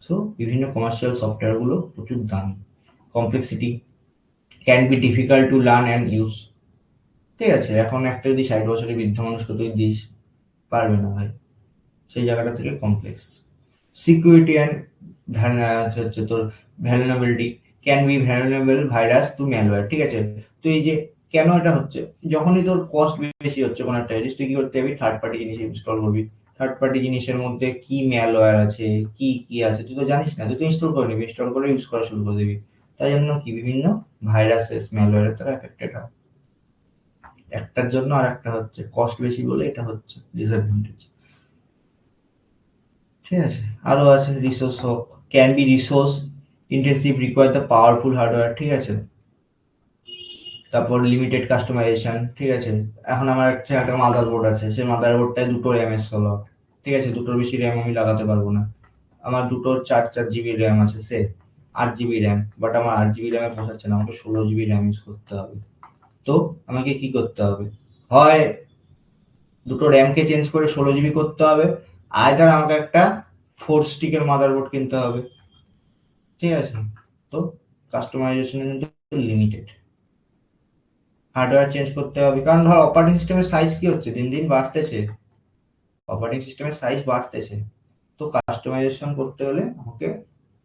সো বিভিন্ন কমার্শিয়াল সফটওয়্যার গুলো প্রচুর দামি। Complexity, can be difficult to learn and use, ঠিক আছে। এখন একটা যদি 60 বছরের বৃদ্ধ মানুষকে তুই দিস, পারবে না ভাই, সেই জায়গাটা থেকে কমপ্লেক্স। সিকিউরিটি অ্যান্ড হচ্ছে তোর vulnerability, can be vulnerable virus to malware, ঠিক আছে। তো এই যে কেন এটা হচ্ছে, যখনই তোর কস্ট বেশি হচ্ছে কোনো একটা জিনিস, তুই কি করতে হবে, থার্ড পার্টি জিনিস ইনস্টল করবি। থার্ড পার্টি জিনিসের মধ্যে কি ম্যালওয়্যার আছে, কি কি আছে তুই তো জানিস না, তুই তো ইনস্টল করে নিবি, ইনস্টল করে ইউজ করা শুরু করে দিবি। তাই জন্য কি বিভিন্ন ভাইরাসেস ম্যালওয়্যারের দ্বারা এফেক্টেড হয়। একটার জন্য আর একটা হচ্ছে কস্ট বেশি বলে এটা হচ্ছে ডিসঅ্যাডভান্টেজ, ঠিক আছে। আরো আছে resource, can be resource intensive, require the powerful hardware, ঠিক আছে। তারপর লিমিটেড কাস্টমাইজেশন, ঠিক আছে। এখন আমার একটা মাদারবোর্ড আছে, সেই মাদারবোর্ডটায় দুটো র্যাম এর স্লট, ঠিক আছে, দুটোর বেশি র্যাম আমি লাগাতে পারবো না। আমার দুটো 4 4 জিবি র্যাম আছে, সে 8 জিবি র্যাম, বাট আমার 8 জিবি র্যামে পোষাচ্ছে না, আমাকে 16 জিবি র্যাম ইউজ করতে হবে। তো আমাকে কি করতে হবে, হয় দুটো র্যামকে চেঞ্জ করে 16 জিবি করতে হবে, আইদার আমাকে একটা 4 স্টিকের মাদারবোর্ড কিনতে হবে, ঠিক আছে। তো কাস্টমাইজেশন কিন্তু লিমিটেড, হার্ডওয়্যার চেঞ্জ করতে হবে, কারণ ধর অপারেটিং সিস্টেমের সাইজ কি হচ্ছে, দিন দিন বাড়তেছে, অপারেটিং সিস্টেমের সাইজ বাড়তেছে, তো কাস্টমাইজেশন করতে হলে আমাকে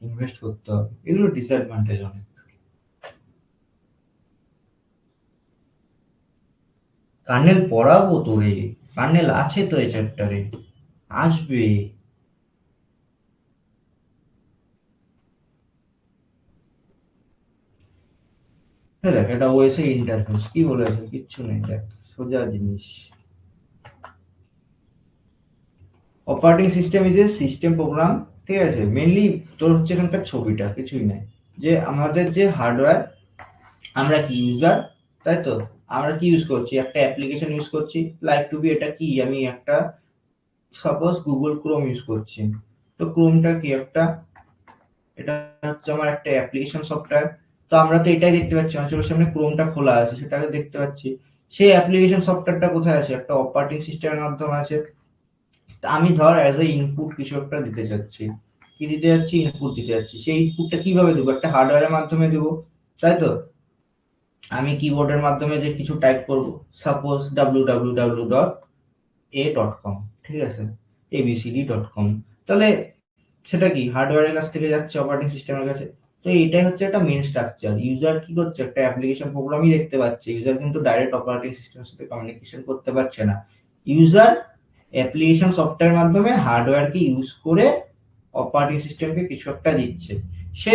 ইনভেস্ট করতে হবে, এগুলো ডিসঅ্যাডভান্টেজ অনেক। কার্নেল পড়াবো তো রে, কার্নেল আছে তো এই চ্যাপ্টারে, আসবে। দেখ এটা ওএসএ ইন্টারফেস কি বলেছে, কিচ্ছু নেই, দেখ সোজা জিনিস। Operating system is a system program, ঠিক আছে, মেনলি তোর হচ্ছে এখানকার ছবিটা, কিছুই নাই, যে আমাদের যে হার্ডওয়্যার, আমরা কি ইউজার, তাই তো, আমরা কি ইউজ করছি, একটা অ্যাপ্লিকেশন ইউজ করছি, লাইক টু বি এটা কি, আমি একটা সাপোজ গুগল ক্রোম ইউজ করছি, তো ক্রোমটা কি একটা, এটা হচ্ছে আমার একটা অ্যাপ্লিকেশন সফটওয়্যার, তো আমরা তো এটাই দেখতে পাচ্ছি, আমার চোখের সামনে ক্রোমটা খোলা আছে, সেটাকে দেখতে পাচ্ছি, সেই অ্যাপ্লিকেশন সফটওয়্যারটা কোথায় আছে, একটা অপারেটিং সিস্টেমের মাধ্যমে আছে। তা আমি ধর অ্যাজ এ ইনপুট কিছু একটা দিতে চাচ্ছি, কি দিতে যাচ্ছি, ইনপুট দিতে যাচ্ছি, সেই ইনপুটটা কিভাবে দেবো, একটা হার্ডওয়্যারের মাধ্যমে দেবো, তাই তো, আমি কিবোর্ডের মাধ্যমে যে কিছু টাইপ করব, সাপোজ www.a.com, ঠিক আছে, abcd.com, তাহলে সেটা কি হার্ডওয়্যারের কাছ থেকে যাচ্ছে অপারেটিং সিস্টেমের কাছে। তো এইটাই হচ্ছে একটা মেন স্ট্রাকচার, ইউজার কি করছে, একটা অ্যাপ্লিকেশন প্রোগ্রামই দেখতে পাচ্ছে, ইউজার কিন্তু ডাইরেক্ট অপারেটিং সিস্টেমের সাথে কমিউনিকেশন করতে পারছে না, ইউজার অ্যাপ্লিকেশন সফটওয়্যারের মাধ্যমে হার্ডওয়্যারকে ইউজ করে অপারেটিং সিস্টেমকে কিছু একটা দিচ্ছে, সে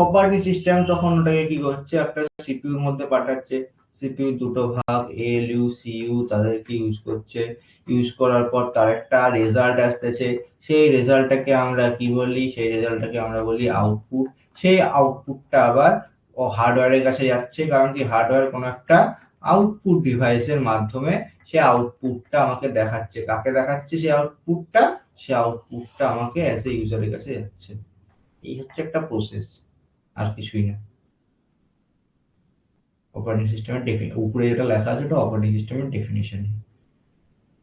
অপারেটিং সিস্টেম তখন ওটাকে কি করছে, একটা সিপিইউর মধ্যে পাঠাচ্ছে, সিপিইউ দুটো ভাগ এএলইউ সিইউ তাদেরকে ইউজ করছে, ইউজ করার পর তার একটা রেজাল্ট আসতেছে, সেই রেজাল্টটাকে আমরা কি বলি, সেই রেজাল্টটাকে আমরা বলি আউটপুট, সেই আউটপুটটা আবার ও হার্ডওয়্যারের কাছে যাচ্ছে, কারণ কি হার্ডওয়্যার কোনো একটা আউটপুট ডিভাইসের মাধ্যমে সে আউটপুটটা আমাকে দেখাচ্ছে, কাকে দেখাচ্ছে সেই আউটপুটটা, সে আউটপুটটা আমাকে অ্যাজ এ ইউজারের কাছে যাচ্ছে, এই হচ্ছে একটা প্রসেস, আর কিছুই না। অপারেটিং সিস্টেমের উপরে যেটা লেখা আছে ওটা অপারেটিং সিস্টেমের ডেফিনিশন,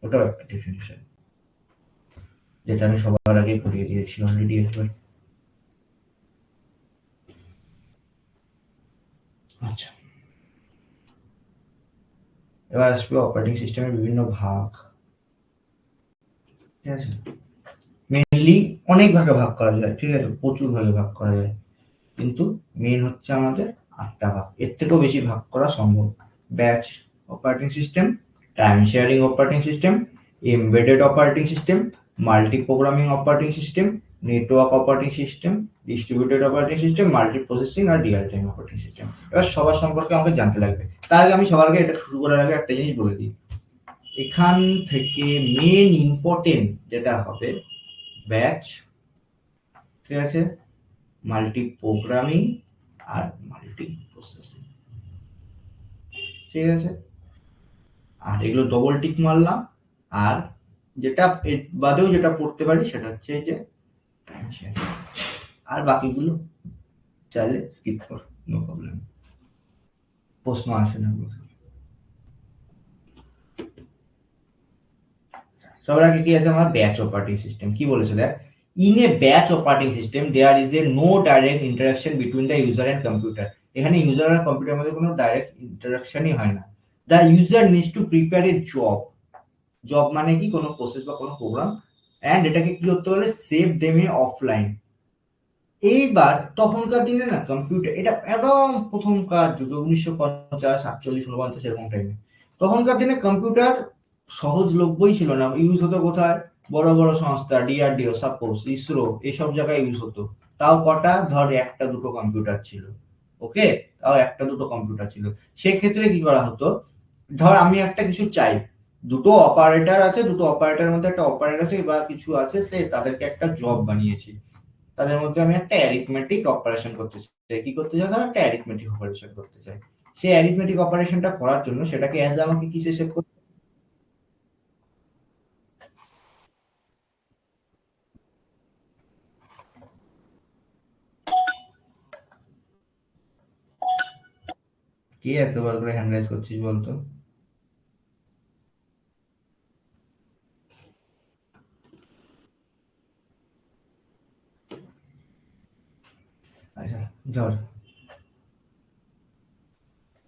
ওটাও একটা ডেফিনিশন, যেটা আমি সবার আগে পড়িয়ে দিয়েছি অলরেডি একবার। আচ্ছা, এবার আসবে অপারেটিং সিস্টেমের বিভিন্ন ভাগ, ঠিক আছে, মেনলি অনেক ভাগে ভাগ করা যায়, ঠিক আছে, প্রচুর ভাগে ভাগ করা যায়, কিন্তু মেন হচ্ছে আমাদের 8টা ভাগ, এর থেকেও বেশি ভাগ করা সম্ভব। Batch operating system, time sharing operating system, embedded operating system, multi programming operating system, network operating system, distributed operating system, multi processing আর রিয়েল টাইম অপারেটিং সিস্টেম। এবার সবার সম্পর্কে আমাকে জানতে লাগবে, তার আগে আমি সবার আগে এটা শুরু করার আগে একটা জিনিস বলে দিই, এখান থেকে মেন ইম্পর্টেন্ট যেটা হবে ব্যাচ, ঠিক আছে, মাল্টি প্রোগ্রামিং আর মাল্টি প্রসেসিং, ঠিক আছে, আর এগুলো ডবল টিক মারলাম, আর যেটা এর বাদেও যেটা পড়তে পারি সেটা হচ্ছে এই যে টাইম শেয়ার, আর বাকিগুলো চাইলে স্কিপ কর, নো প্রবলেম, প্রশ্ন আসে না বুঝে। সবার আগে কি আছে আমার ব্যাচ অপারেটিং সিস্টেম, কি বলেছে দেখ, in a batch operating system there is a no direct interaction between the user and computer, এখানে ইউজার আর কম্পিউটারের মধ্যে কোনো ডাইরেক্ট ইন্টারাকশনই হয় না, the user needs to prepare a job, job মানে কি কোনো প্রসেস বা কোনো প্রোগ্রাম, এন্ড এটাকে কি করতে বলে, সেভ দেম এ অফলাইন। এইবার তখনকার দিনে না কম্পিউটার, এটা একদম প্রথমকার যুগে 1950 48 49 এরকম টাইমে, তখনকার দিনে কম্পিউটার সহজলভ্যই ছিল না, ইউজ হতো কোথায়, বড় বড় সংস্থা ডিআরডিও সাপোজ ইসরো এইসব জায়গায় ইউজ হতো, তাও কটা ধর একটা দুটো কম্পিউটার ছিল, ওকে, তাও একটা দুটো কম্পিউটার ছিল, সেক্ষেত্রে কি করা হতো, ধর আমি একটা কিছু চাই, দুটো অপারেটর আছে, দুটো অপারেটরের মধ্যে একটা অপারেটর আছে বা কিছু আছে, সে তাদেরকে একটা জব বানিয়েছি, তাদের মধ্যে আমি একটা অ্যারিথমেটিক অপারেশন করতে চাই, কি করতে চাই, আমি একটা অ্যারিথমেটিক অপারেশন করতে চাই, সেই অ্যারিথমেটিক অপারেশনটা করার জন্য সেটাকে অ্যাজ আমাকে কিসে সেভ করতে, কি এতবার করে হ্যান্ড রাইজ করছিস বলতো, আচ্ছা ধর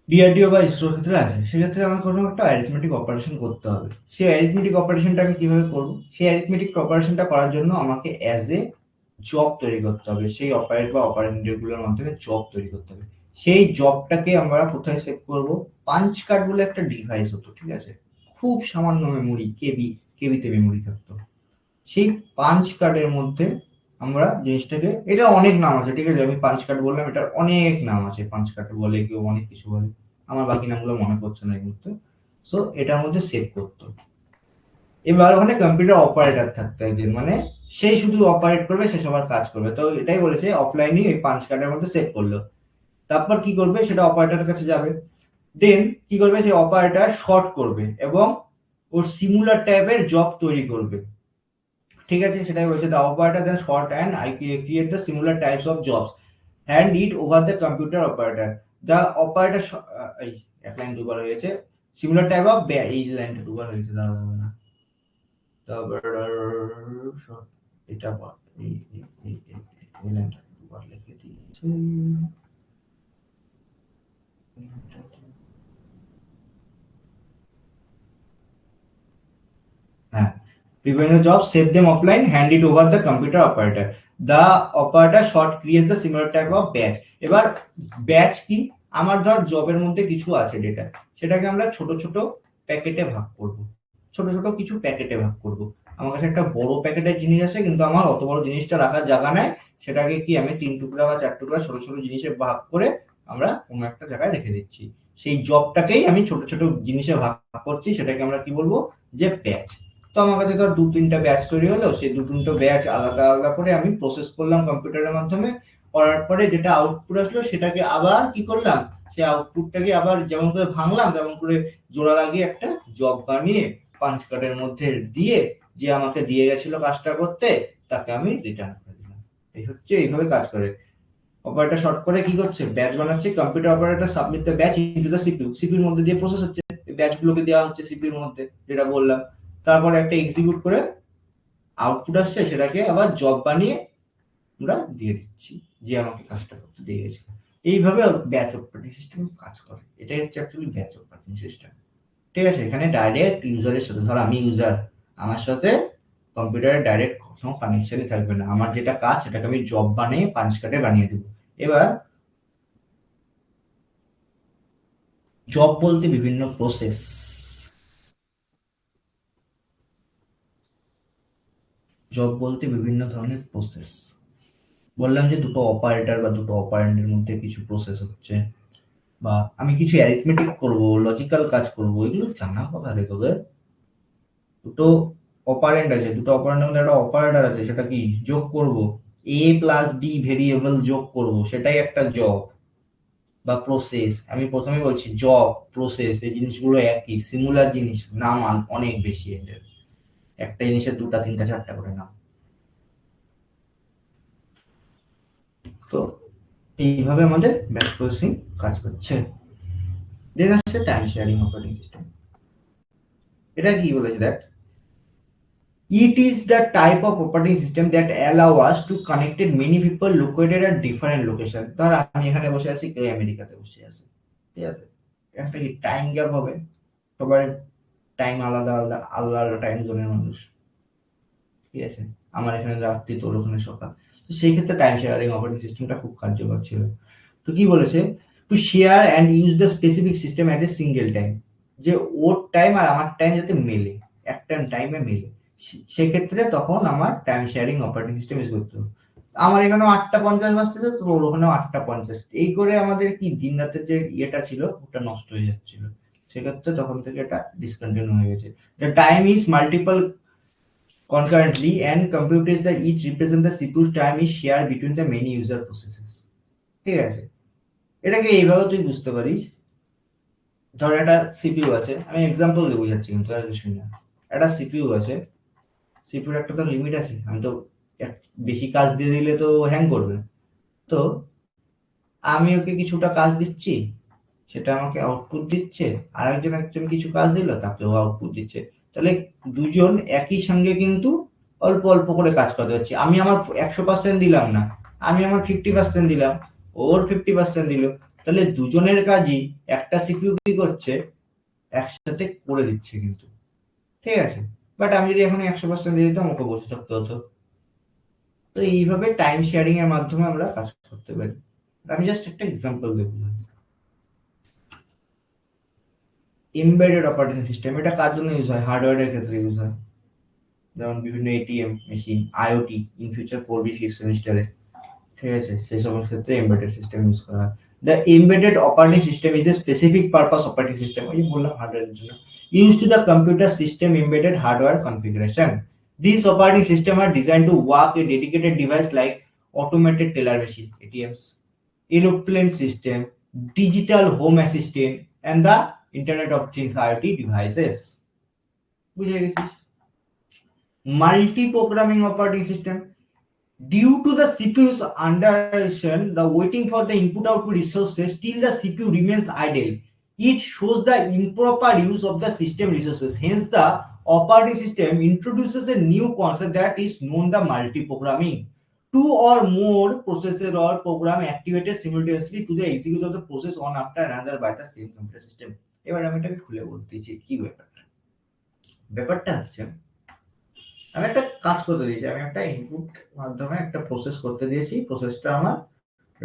ডিআরডিও বা ইসরোর ক্ষেত্রে আছে, সেক্ষেত্রে আমার কোনো একটা অ্যারিথমেটিক অপারেশন করতে হবে। সেই অ্যারিথমেটিক অপারেশনটা আমি কিভাবে করবো? সেই অ্যারিথমেটিক অপারেশনটা করার জন্য আমাকে অ্যাজ এ জব তৈরি করতে হবে, সেই অপারেট বা অপারেন্ডগুলোর মাধ্যমে জব তৈরি করতে হবে। সেই জবটাকে আমরা কোথায় সেভ করব? পাঞ্চ কার্ড বলে একটা ডিভাইস হতো, ঠিক আছে, খুব সামান্য মেমোরি, কেবিতে মেমোরি থাকতো। সেই পাঞ্চ কার্ডের মধ্যে আমরা জিনিসটাকে, এটা অনেক নাম আছে, ঠিক আছে, আমি পাঞ্চ কার্ড বললাম, এটার অনেক নাম আছে, পাঞ্চ কার্ড বলে কেউ অনেক কিছু বলে, আমার বাকি নামগুলো মনে পড়ছে না এই মুহূর্তে। সো এটার মধ্যে সেভ করতো। এবার ওখানে কম্পিউটার অপারেটর থাকতো একজন, মানে সেই শুধু অপারেট করবে, সে সবার কাজ করবে। তো এটাই বলেছে অফলাইনে এই পাঞ্চ কার্ডের মধ্যে সেভ করলো। তারপর কি করবে, সেটা অপারেটরের কাছে যাবে। দেন কি করবে, সেই অপারেটর শর্ট করবে এবং ওর সিমুলার টাইপের জব তৈরি করবে, ঠিক আছে, সেটাই বলছে। The operator then sort and I create the similar types of jobs, hand it over the computer operator. The operator, এই এক লাইন দুবার হয়েছে, সিমিলার টাইপ অফ, এই লাইনটা দুবার হয়েছে, দাঁড়াবে না, এটা এই লাইনটা দুবার লিখে দিয়েছে। হ্যাঁ, prevent the job, save them offline, hand it over the computer operator. The operator short creates the similar type of batch. এবার ব্যাচ কি? আমার ধর জবের মধ্যে কিছু আছে ডেটা, সেটাকে আমরা ছোট ছোট প্যাকেটে ভাগ করব, ছোট ছোট কিছু প্যাকেটে ভাগ করব। আমার কাছে একটা বড় প্যাকেটের জিনিস আছে, কিন্তু আমার অত বড় জিনিসটা রাখার জায়গা নাই, সেটাকে কি আমি 3 টুকরা বা 4 টুকরা ছোট ছোট জিনিসে ভাগ করে আমরা কোনো একটা জায়গায় রেখে দিচ্ছি। সেই জবটাকেই আমি ছোট ছোট জিনিসে ভাগ করছি, সেটাকে আমরা কি বলবো? যে ব্যাচ। তো আমার কাছে ধর 2-3টা ব্যাচ তৈরি হলো, সেই 2-3টা ব্যাচ আলাদা আলাদা করে আমি প্রসেস করলাম কম্পিউটারের মাধ্যমে। করার পরে যেটা আউটপুট আসলো, সেটাকে আবার কি করলাম, সেই আউটপুটটাকে আবার যেমন করে ভাঙলাম, তেমন করে জোড়া লাগিয়ে একটা জব বানিয়ে পাঞ্চ কার্ডের মধ্যে দিয়ে, যে আমাকে দিয়ে গেছিল কাজটা করতে, তাকে আমি রিটার্ন করে দিলাম। এই হচ্ছে, এইভাবে কাজ করে। অপারেটর শর্ট করে কি করছে, ব্যাচ বানাচ্ছে, computer operator submit the batch into the CPU, সিপিইউর মধ্যে দিয়ে প্রসেস হচ্ছে, ব্যাচগুলোকে দেওয়া হচ্ছে সিপিইউর মধ্যে, যেটা বললাম। তারপরে একটা এক্সিকিউট করে আউটপুট আসছে, সেটাকে আবার জব বানিয়ে আমরা দিয়ে দিচ্ছি, যে আমাকে কাজটা করতে দিয়ে গেছে। এইভাবে ব্যাচ অপারেটিং সিস্টেম কাজ করে। এটাই হচ্ছে অ্যাকচুয়ালি ব্যাচ অপারেটিং সিস্টেম, ঠিক আছে। এখানে ডাইরেক্ট ইউজারের সাথে, ধর আমি ইউজার, আমার সাথে কম্পিউটারের ডাইরেক্ট কোনো কানেকশনই থাকবে না। আমার যেটা কাজ, সেটাকে আমি জব বানিয়ে পাঞ্চ কার্ডে বানিয়ে দেবো। এবার জব বলতে বিভিন্ন প্রসেস, জব বলতে বিভিন্ন ধরনের প্রসেস। বললাম যে দুটো অপারেটর বা দুটো অপারেন্ডের মধ্যে কিছু প্রসেস হচ্ছে, বা আমি কিছু অ্যারিথমেটিক করব, লজিক্যাল কাজ করব, এগুলো জানা কথা রে তোদের। দুটো অপারেন্ড আছে, দুটো অপারেন্ডের মধ্যে একটা অপারেটর আছে, সেটা কি যোগ করব, এ প্লাস বি ভেরিয়েবল যোগ করব, সেটাই একটা জব বা প্রসেস। আমি প্রথমে বলছি জব, প্রসেস, এই জিনিসগুলো একই, সিমিলার জিনিস, নাম অনেক বেশি এদের, একটা জিনিসের 2টা 3টা 4টা করে নাম। তো এইভাবে আমাদের ব্যাচ প্রসেসিং কাজ করছে। দেন আসছে টাইম শেয়ারিং অপারেটিং সিস্টেম। এটা কি বলেছে দেখ, it is the type of operating system that allow us to connected many people located at different location। ধর আমি এখানে বসে আছি, কেউ আমেরিকাতে বসে আছে, ঠিক আছে, একটা কি টাইম গ্যাপ হবে, সবার টাইম আলাদা আলাদা, আলাদা আলাদা টাইম জোনের মানুষ, ঠিক আছে, আমার এখানে রাত্রি, তোর ওখানে সকাল। তো সেই ক্ষেত্রে টাইম শেয়ারিং অপারেটিং সিস্টেমটা খুব কার্যকর ছিল। তো কি বলেছে, to share and use the specific system at a single time, যে ওর টাইম আর আমার টাইম যাতে মেলে, একটা টাইমে মেলে, সেক্ষেত্রে তখন আমার time sharing operating system use করতে হবে। আমার এখানেও 8:50 বাজতেছে, তো ওর ওখানেও 8:50, এই করে আমাদের কি দিন রাতের যে ইয়েটা ছিল, ওটা নষ্ট হয়ে যাচ্ছিল। সেক্ষেত্রে তখন থেকে এটা ডিসকন্টিনিউ হয়ে গেছে। The time is multiple concurrently and computes that each represent the CPU's time is shared between the many user processes, ঠিক আছে। এটাকে এইভাবে তুই বুঝতে পারিস, ধর একটা সিপিইউ আছে, আমি এক্সাম্পল দিয়ে বোঝাচ্ছি কিন্তু আর কিছু না। একটা সিপিইউ আছে, সিপিইউর একটা তো লিমিট আছে, আমি তো বেশি কাজ দিয়ে দিলে তো হ্যাং করবে। তো আমি ওকে কিছুটা কাজ দিচ্ছি, সেটা আমাকে আউটপুট দিচ্ছে, আর একজন কিছু কাজ দিল, তাকেও আউটপুট দিচ্ছে। তাহলে দুজন একই সঙ্গে কিন্তু অল্প অল্প করে কাজ করতে হচ্ছে। আমি আমার 100% দিলাম না, আমি আমার 50% দিলাম, ওর 50% দিল, তাহলে দুজনের কাজই একটা সিপিইউ কি করছে, একসাথে করে দিচ্ছে কিন্তু, ঠিক আছে। বাট আমি যদি এখন 100% দিয়ে দিতাম, ওকে বসে থাকতে হতো। তো এইভাবে টাইম শেয়ারিং এর মাধ্যমে আমরা কাজ করতে পারি। আমি জাস্ট একটা এক্সাম্পল দেখলাম। এমবেডেড অপারেটিং সিস্টেম, এটা কার জন্য ইউজ হয়? হার্ডওয়্যারের ক্ষেত্রে ইউজ হয়, যেমন বিভিন্ন ATM machine, IoT, in future পড়বি 5th সেমিস্টারে, ঠিক আছে, সেই সমস্ত ক্ষেত্রে এমবেডেড সিস্টেম ইউজ করা হয়। The embedded operating system is a specific purpose operating system, ওই বললাম হার্ডওয়্যারের জন্য, use to the computer system embedded hardware configuration. These operating systems are designed to work a dedicated device like automated teller machine (ATMs), aeroplane system, digital home assistant, and the Internet of Things IoT devices. বুঝে গেছিস? Multi-programming operating system. Due to the CPU's underutilization, the waiting for the input-output resources till the CPU remains idle. It shows the improper use of the system resources. Hence, the operating system introduces a new concept that is known the multi-programming. Two or more processor or program activated simultaneously to the execute of the process one after another by the same computer system. এবার আমি এটাকে খুলে বলতেছি কি ব্যাপারটা। ব্যাপারটা হচ্ছে, আমি একটা কাজ করতে দিয়েছি, আমি একটা ইনপুট মাধ্যমে একটা প্রসেস করতে দিয়েছি, প্রসেসটা আমার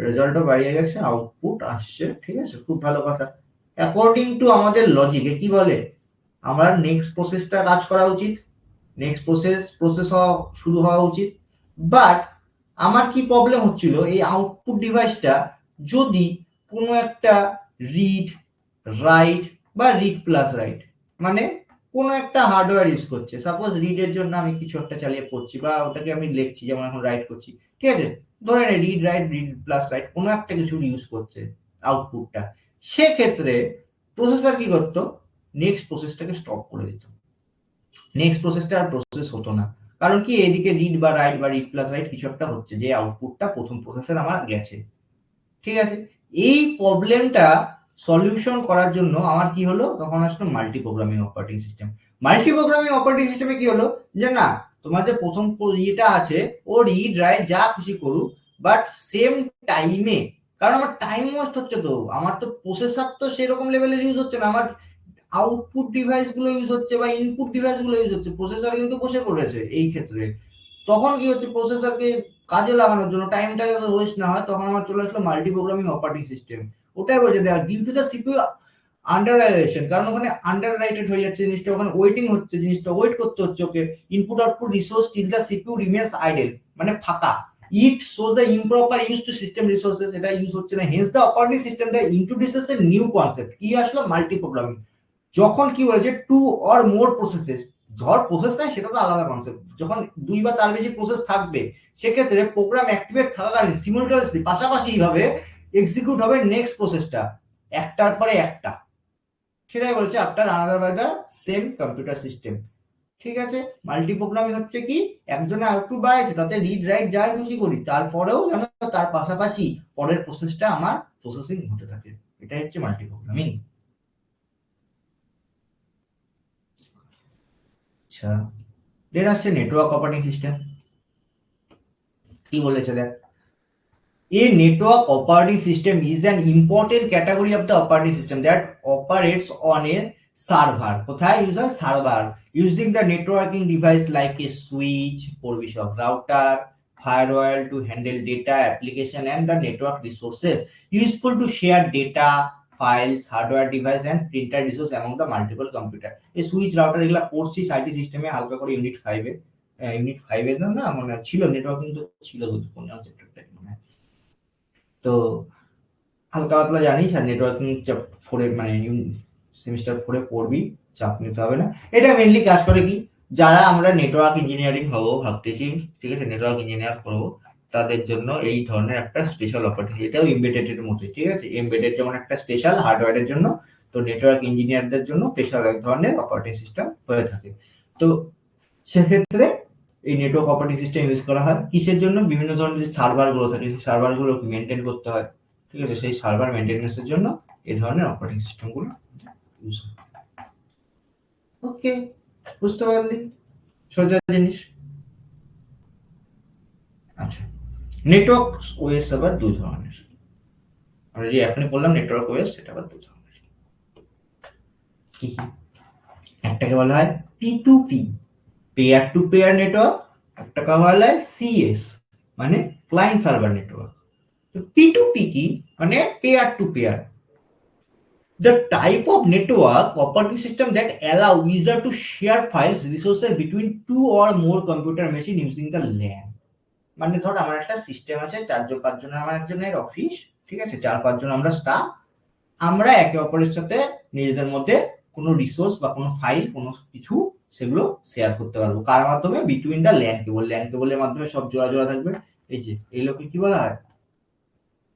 রেজাল্টও বাড়িয়ে গেছে, আউটপুট আসছে, ঠিক আছে, খুব ভালো কথা। অ্যাকর্ডিং টু আমাদের লজিকে কি বলে, আমার নেক্সট প্রসেসটা কাজ করা উচিত, নেক্সট প্রসেস হওয়া শুরু হওয়া উচিত। বাট আমার কি প্রবলেম হচ্ছিল, এই আউটপুট ডিভাইসটা যদি কোনো একটা রিড রাইট বা রিড প্লাস রাইট, মানে কোনো একটা হার্ডওয়্যার ইউজ করছে, সাপোজ রিডের জন্য আমি কিছু একটা চালিয়ে পড়ছি বা ওটাকে আমি লিখছি, যেমন এখন রাইট করছি, ঠিক আছে, ধরে নে read write read plus right কোনো একটা কিছু ইউজ করছে আউটপুটটা, সেক্ষেত্রে প্রসেসর কি করতো, নেক্সট প্রসেসটাকে স্টপ করে দিত, নেক্সট প্রসেসটা আর প্রসেস হতো না। কারণ কি, এদিকে রিড বা রাইট বা রিড প্লাস রাইট কিছু একটা হচ্ছে, যে আউটপুটটা প্রথম প্রসেসের আমার গেছে, ঠিক আছে। এই প্রবলেমটা সলিউশন করার জন্য আমার কি হলো, তখন আসলো multi programming operating system. Multi programming operating সিস্টেমে কি হলো, যে না, তোমার যে প্রথম ইয়েটা আছে ও রিড রাইট যা খুশি করুক, বাট সেম টাইমে, কারণ আমার টাইম ওয়েস্ট হচ্ছে, তো আমার তো প্রসেসর তো সেরকম লেভেলের ইউজ হচ্ছে না, আমার আউটপুট ডিভাইস গুলো ইউজ হচ্ছে বা ইনপুট ডিভাইস গুলো ইউজ হচ্ছে, প্রসেসর কিন্তু বসে পড়েছে এই ক্ষেত্রে। তখন কি হচ্ছে, প্রসেসরকে কাজে লাগানোর জন্য টাইমটা যাতে ওয়েস্ট না হয়, তখন আমার চলে আসলো মাল্টি প্রোগ্রামিং অপারেটিং সিস্টেম। ওটাই বলছে দেখ, ডিউ টু দ্য সিপিইউ আন্ডাররাইজেশন, কারণ ওখানে আন্ডাররাইটেড হয়ে যাচ্ছে জিনিসটা, ওখানে ওয়েটিং হচ্ছে, জিনিসটা ওয়েট করতে হচ্ছে okay, input output resource till the CPU remains idle, মানে ফাঁকা। It shows the improper use to system resources, এটা ইউজ হচ্ছে না। Hence the operating system the introduces a new concept, কি আসলো, মাল্টি প্রোগ্রামিং। যখন কি বলেছে, টু অর মোর প্রসেসেস, ধর প্রসেস নাই সেটা তো আলাদা কনসেপ্ট, যখন দুই বা তার বেশি প্রসেস থাকবে, সেক্ষেত্রে প্রোগ্রাম অ্যাক্টিভেট থাকাকালীন সিমুলটেনিয়াসলি পাশাপাশি এইভাবে এক্সিকিউট হবে নেক্সট প্রসেসটা, একটার পরে একটা, সেটাই বলছে after another by the same computer system, ঠিক আছে। মাল্টি প্রোগ্রামিং হচ্ছে কি, একজনে আউটপুট বাড়াইছে, তাতে রিড রাইট যাই খুশি করি, তারপরেও যেন তার পাশাপাশি পরের প্রসেসটা আমার প্রসেসিং হতে থাকে, এটাই হচ্ছে মাল্টি প্রোগ্রামিং। আচ্ছা, দেন আসছে নেটওয়ার্ক অপারেটিং সিস্টেম। কি বলেছে দেখ, a network operating system is an important category of the operating system that operates on a server, কোথায় ইউজ হয়, server, using the networking device like a switch, পড়বি সব, router, firewall to handle data application and the network resources useful to share data, files, hardware device and printer resource among the multiple computer। এই switch router এগুলা পড়ছিস IT সিস্টেমে হালকা করে, unit 5 এ, unit 5 এর না মনে ছিল, নেটওয়ার্কিং তো ছিল কোন চ্যাপ্টারটা মনে হয়, তো হালকা পাতলা জানিস। আর নেটওয়ার্কিং ফোরে মানে সেমিস্টার 4 পড়বি, চাপ নিতে হবে না। এটা মেইনলি কাজ করে কি, যারা আমরা নেটওয়ার্ক ইঞ্জিনিয়ারিং হবো ভাবতেছি, ঠিক আছে, নেটওয়ার্ক ইঞ্জিনিয়ার করবো, তাদের জন্য এই ধরনের একটা স্পেশাল অপারেটিং, এটাও এমবেডেড এর মতোই, ঠিক আছে, এমবেডেড যেমন একটা স্পেশাল হার্ডওয়্যারের জন্য, তো নেটওয়ার্ক ইঞ্জিনিয়ারদের জন্য স্পেশাল এক ধরনের অপারেটিং সিস্টেম হয়ে থাকে। তো সেক্ষেত্রে এই নেটওয়ার্ক অপারেটিং সিস্টেম ইউজ করা হয় কিসের জন্য, বিভিন্ন ধরনের যে সার্ভার গুলো থাকে, সেই সার্ভার গুলো মেনটেন করতে হয়, ঠিক আছে, সেই সার্ভার মেইনটেনেন্সের জন্য এই ধরনের অপারেটিং সিস্টেম গুলো ইউজ হয়। ওকে, বুঝতে পারলি, সোজা জিনিস। আচ্ছা, নেটওয়ার্ক ওএস আবার দুই ধরনের, আমরা যে এখনই বললাম নেটওয়ার্ক ওএস, সেটা আবার দুই ধরনের। কি কি? একটাকে বলা হয় P2P, pair to pair network, একটাকে বলা হয় CS মানে ক্লায়েন্ট সার্ভার নেটওয়ার্ক। তো P2P কি? মানে peer to peer, the type of network operating system that allow user to share files resources between two or more computer machine using the LAN। মানে ধর আমার একটা সিস্টেম আছে, 4-5 জনের আমার একজনের অফিস, ঠিক আছে, 4-5 জন আমরা স্টাফ, আমরা একে অপরের সাথে নিজেদের মধ্যে কোনো রিসোর্স বা কোনো ফাইল কোনো কিছু সেগুলো শেয়ার করতে পারবো, কার মাধ্যমে? Between the LAN cable. LAN কেবলের মাধ্যমে সব জোড়া জোড়া থাকবে। এই যে এইগুলোকে কি বলা হয়?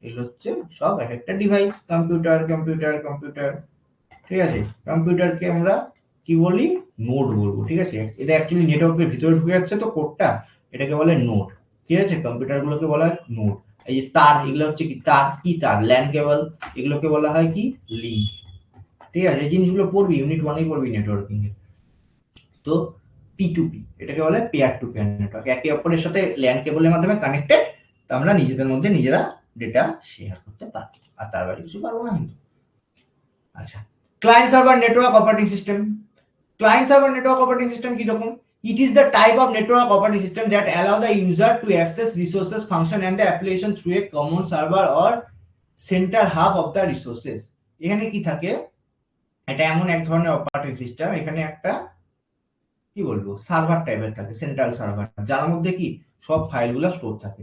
এগুলো হচ্ছে সব এক একটা ডিভাইস, কম্পিউটার কম্পিউটার কম্পিউটার, ঠিক আছে। কম্পিউটারকে আমরা কি বলি? নোড বলবো, ঠিক আছে। এটা অ্যাকচুয়ালি নেটওয়ার্কের ভিতরে ঢুকে যাচ্ছে তো কোডটা, এটাকে বলে নোড, ঠিক আছে। কম্পিউটার গুলোকে বলা হয় নোড। এই যে তার, এগুলো হচ্ছে কি তার? কি তার? ল্যান কেবল। এগুলোকে বলা হয় কি? লিঙ্ক, ঠিক আছে। এই জিনিসগুলো পড়বি, ইউনিট 1 পড়বি নেটওয়ার্কিং এ। তো P2P এটাকে বলে পেয়ার টু পেয়ার নেটওয়ার্ক, একে অপরের সাথে ল্যান কেবলের মাধ্যমে কানেক্টেড, তো আমরা নিজেদের মধ্যে নিজেরা ডেটা শেয়ার করতে পারি, আর তার বাইরে কিছু পারবো না কিন্তু। আচ্ছা, client server network operating system. Client server network operating system কি রকম? It is the type of network operating system that allow the user to access resources, function and the application through a common server or center hub of the resources। এখানে কি থাকে? এটা এমন এক ধরনের operating system, এখানে একটা কি বলবো সার্ভার টাইপের থাকে, সেন্ট্রাল সার্ভার, যার মধ্যে কি সব ফাইলগুলো স্টোর থাকে,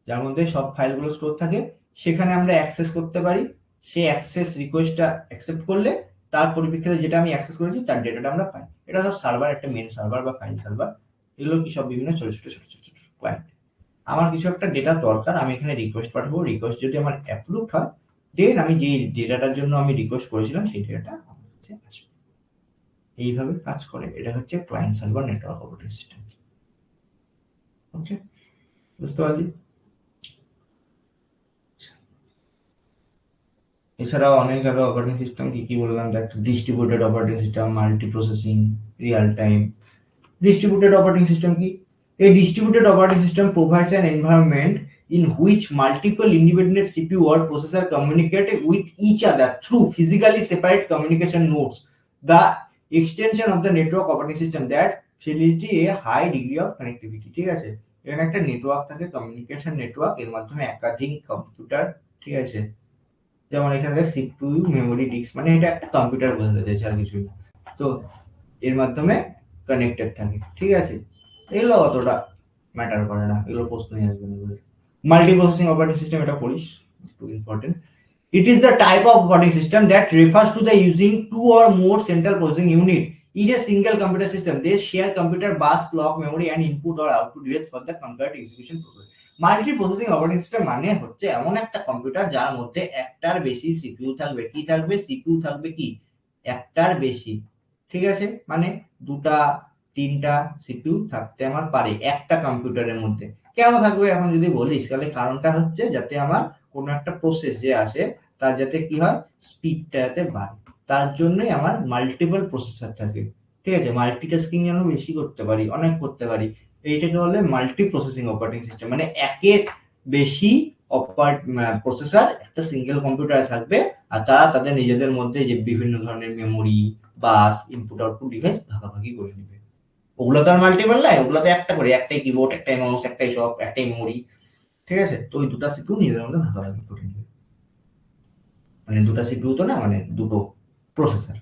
যার মধ্যে সব ফাইলগুলো স্টোর থাকে, সেখানে আমরা অ্যাক্সেস করতে পারি। সেই অ্যাক্সেস রিকোয়েস্টটা অ্যাকসেপ্ট করলে তার পরিপ্রেক্ষিতে যেটা আমি অ্যাক্সেস করেছি তার ডেটাটা আমরা পাই। এটা ধর সার্ভার, একটা মেন সার্ভার বা ফাইল সার্ভার, এগুলো কি সব বিভিন্ন ছোট ছোট ছোট ছোট ছোট ক্লায়েন্ট। আমার কিছু একটা ডেটা দরকার, আমি এখানে রিকোয়েস্ট পাঠাবো, রিকোয়েস্ট যদি আমার অ্যাপ্রুভড হয়, দেন আমি যে ডেটাটার জন্য আমি রিকোয়েস্ট করেছিলাম সেই ডেটাটা আমার কাছে আসবে। এইভাবে কাজ করে, এটা হচ্ছে client server network operating system. Okay, বুঝতে পারলি? এছাড়াও অনেক আরো অপারেটিং সিস্টেম কি কি বললাম, একটা distributed operating system, multi processing, Real time. Distributed operating system কি? A distributed operating system provides an environment in which multiple independent CPU or processor communicate with each other through physically separate communication nodes, the extension of the network operating system that facilitate a high degree of connectivity। ঠিক আছে, এখানে একটা network থাকে, communication network, এর মাধ্যমে একাধিক computer, ঠিক আছে, যেমন এখানে সিপিইউ, মেমোরি, ডিস্ক, মানে এটা একটা কম্পিউটার বোঝাতে চাইছে আর কিছুই না। তো এর মাধ্যমে কানেক্টেড থাকে, ঠিক আছে। এগুলো অতটা ম্যাটার করে না, এগুলো প্রশ্নই আসবে না। মাল্টি প্রসেসিং অপারেটিং সিস্টেম, এটা পড়িস, একটু important. It is the type of operating system that refers to the using two or more central processing unit in a single computer system. They share computer bus, clock, memory and input or output device for the concurrent execution process। Multi processing operating system মানে হচ্ছে এমন একটা computer যার মধ্যে একটার বেশি CPU থাকবে। কি থাকবে? সিপিইউ থাকবে কি একটার বেশি, ঠিক আছে। মানে 2টা 3টা সিপিইউ থাকতে আমার পারে একটা কম্পিউটারের মধ্যে। কেন থাকবে এখন যদি বলিস, তাহলে কারণটা হচ্ছে যাতে আমার কোনো একটা প্রসেস যে আসে তার যাতে কি হয়, স্পিডটা যাতে বাড়ে, তার জন্যই আমার মাল্টিপল প্রসেসর থাকে, ঠিক আছে। মাল্টিটাস্কিং যেন বেশি করতে পারি, অনেক করতে পারি, এইটাকে বলে মাল্টি প্রসেসিং অপারেটিং সিস্টেম। মানে একের বেশি প্রসেসর একটা সিঙ্গেল কম্পিউটারে থাকবে, আর তারা তাদের নিজেদের মধ্যে যে বিভিন্ন ধরনের মেমোরি, বাস, ইনপুট আউটপুট ডিভাইস ভাগাভাগি করে নেবে। ওগুলো তো আর মাল্টিপল নাই, ওগুলো তো একটা করে, একটাই কিবোর্ড, একটাই মাউস, একটাই সব, একটাই মেমোরি, ঠিক আছে। তো ওই দুটা সিপিইউ নিজেদের মধ্যে ভাগাভাগি করে নেবে, মানে দুটা সিপিইউ তো না, মানে দুটো processor.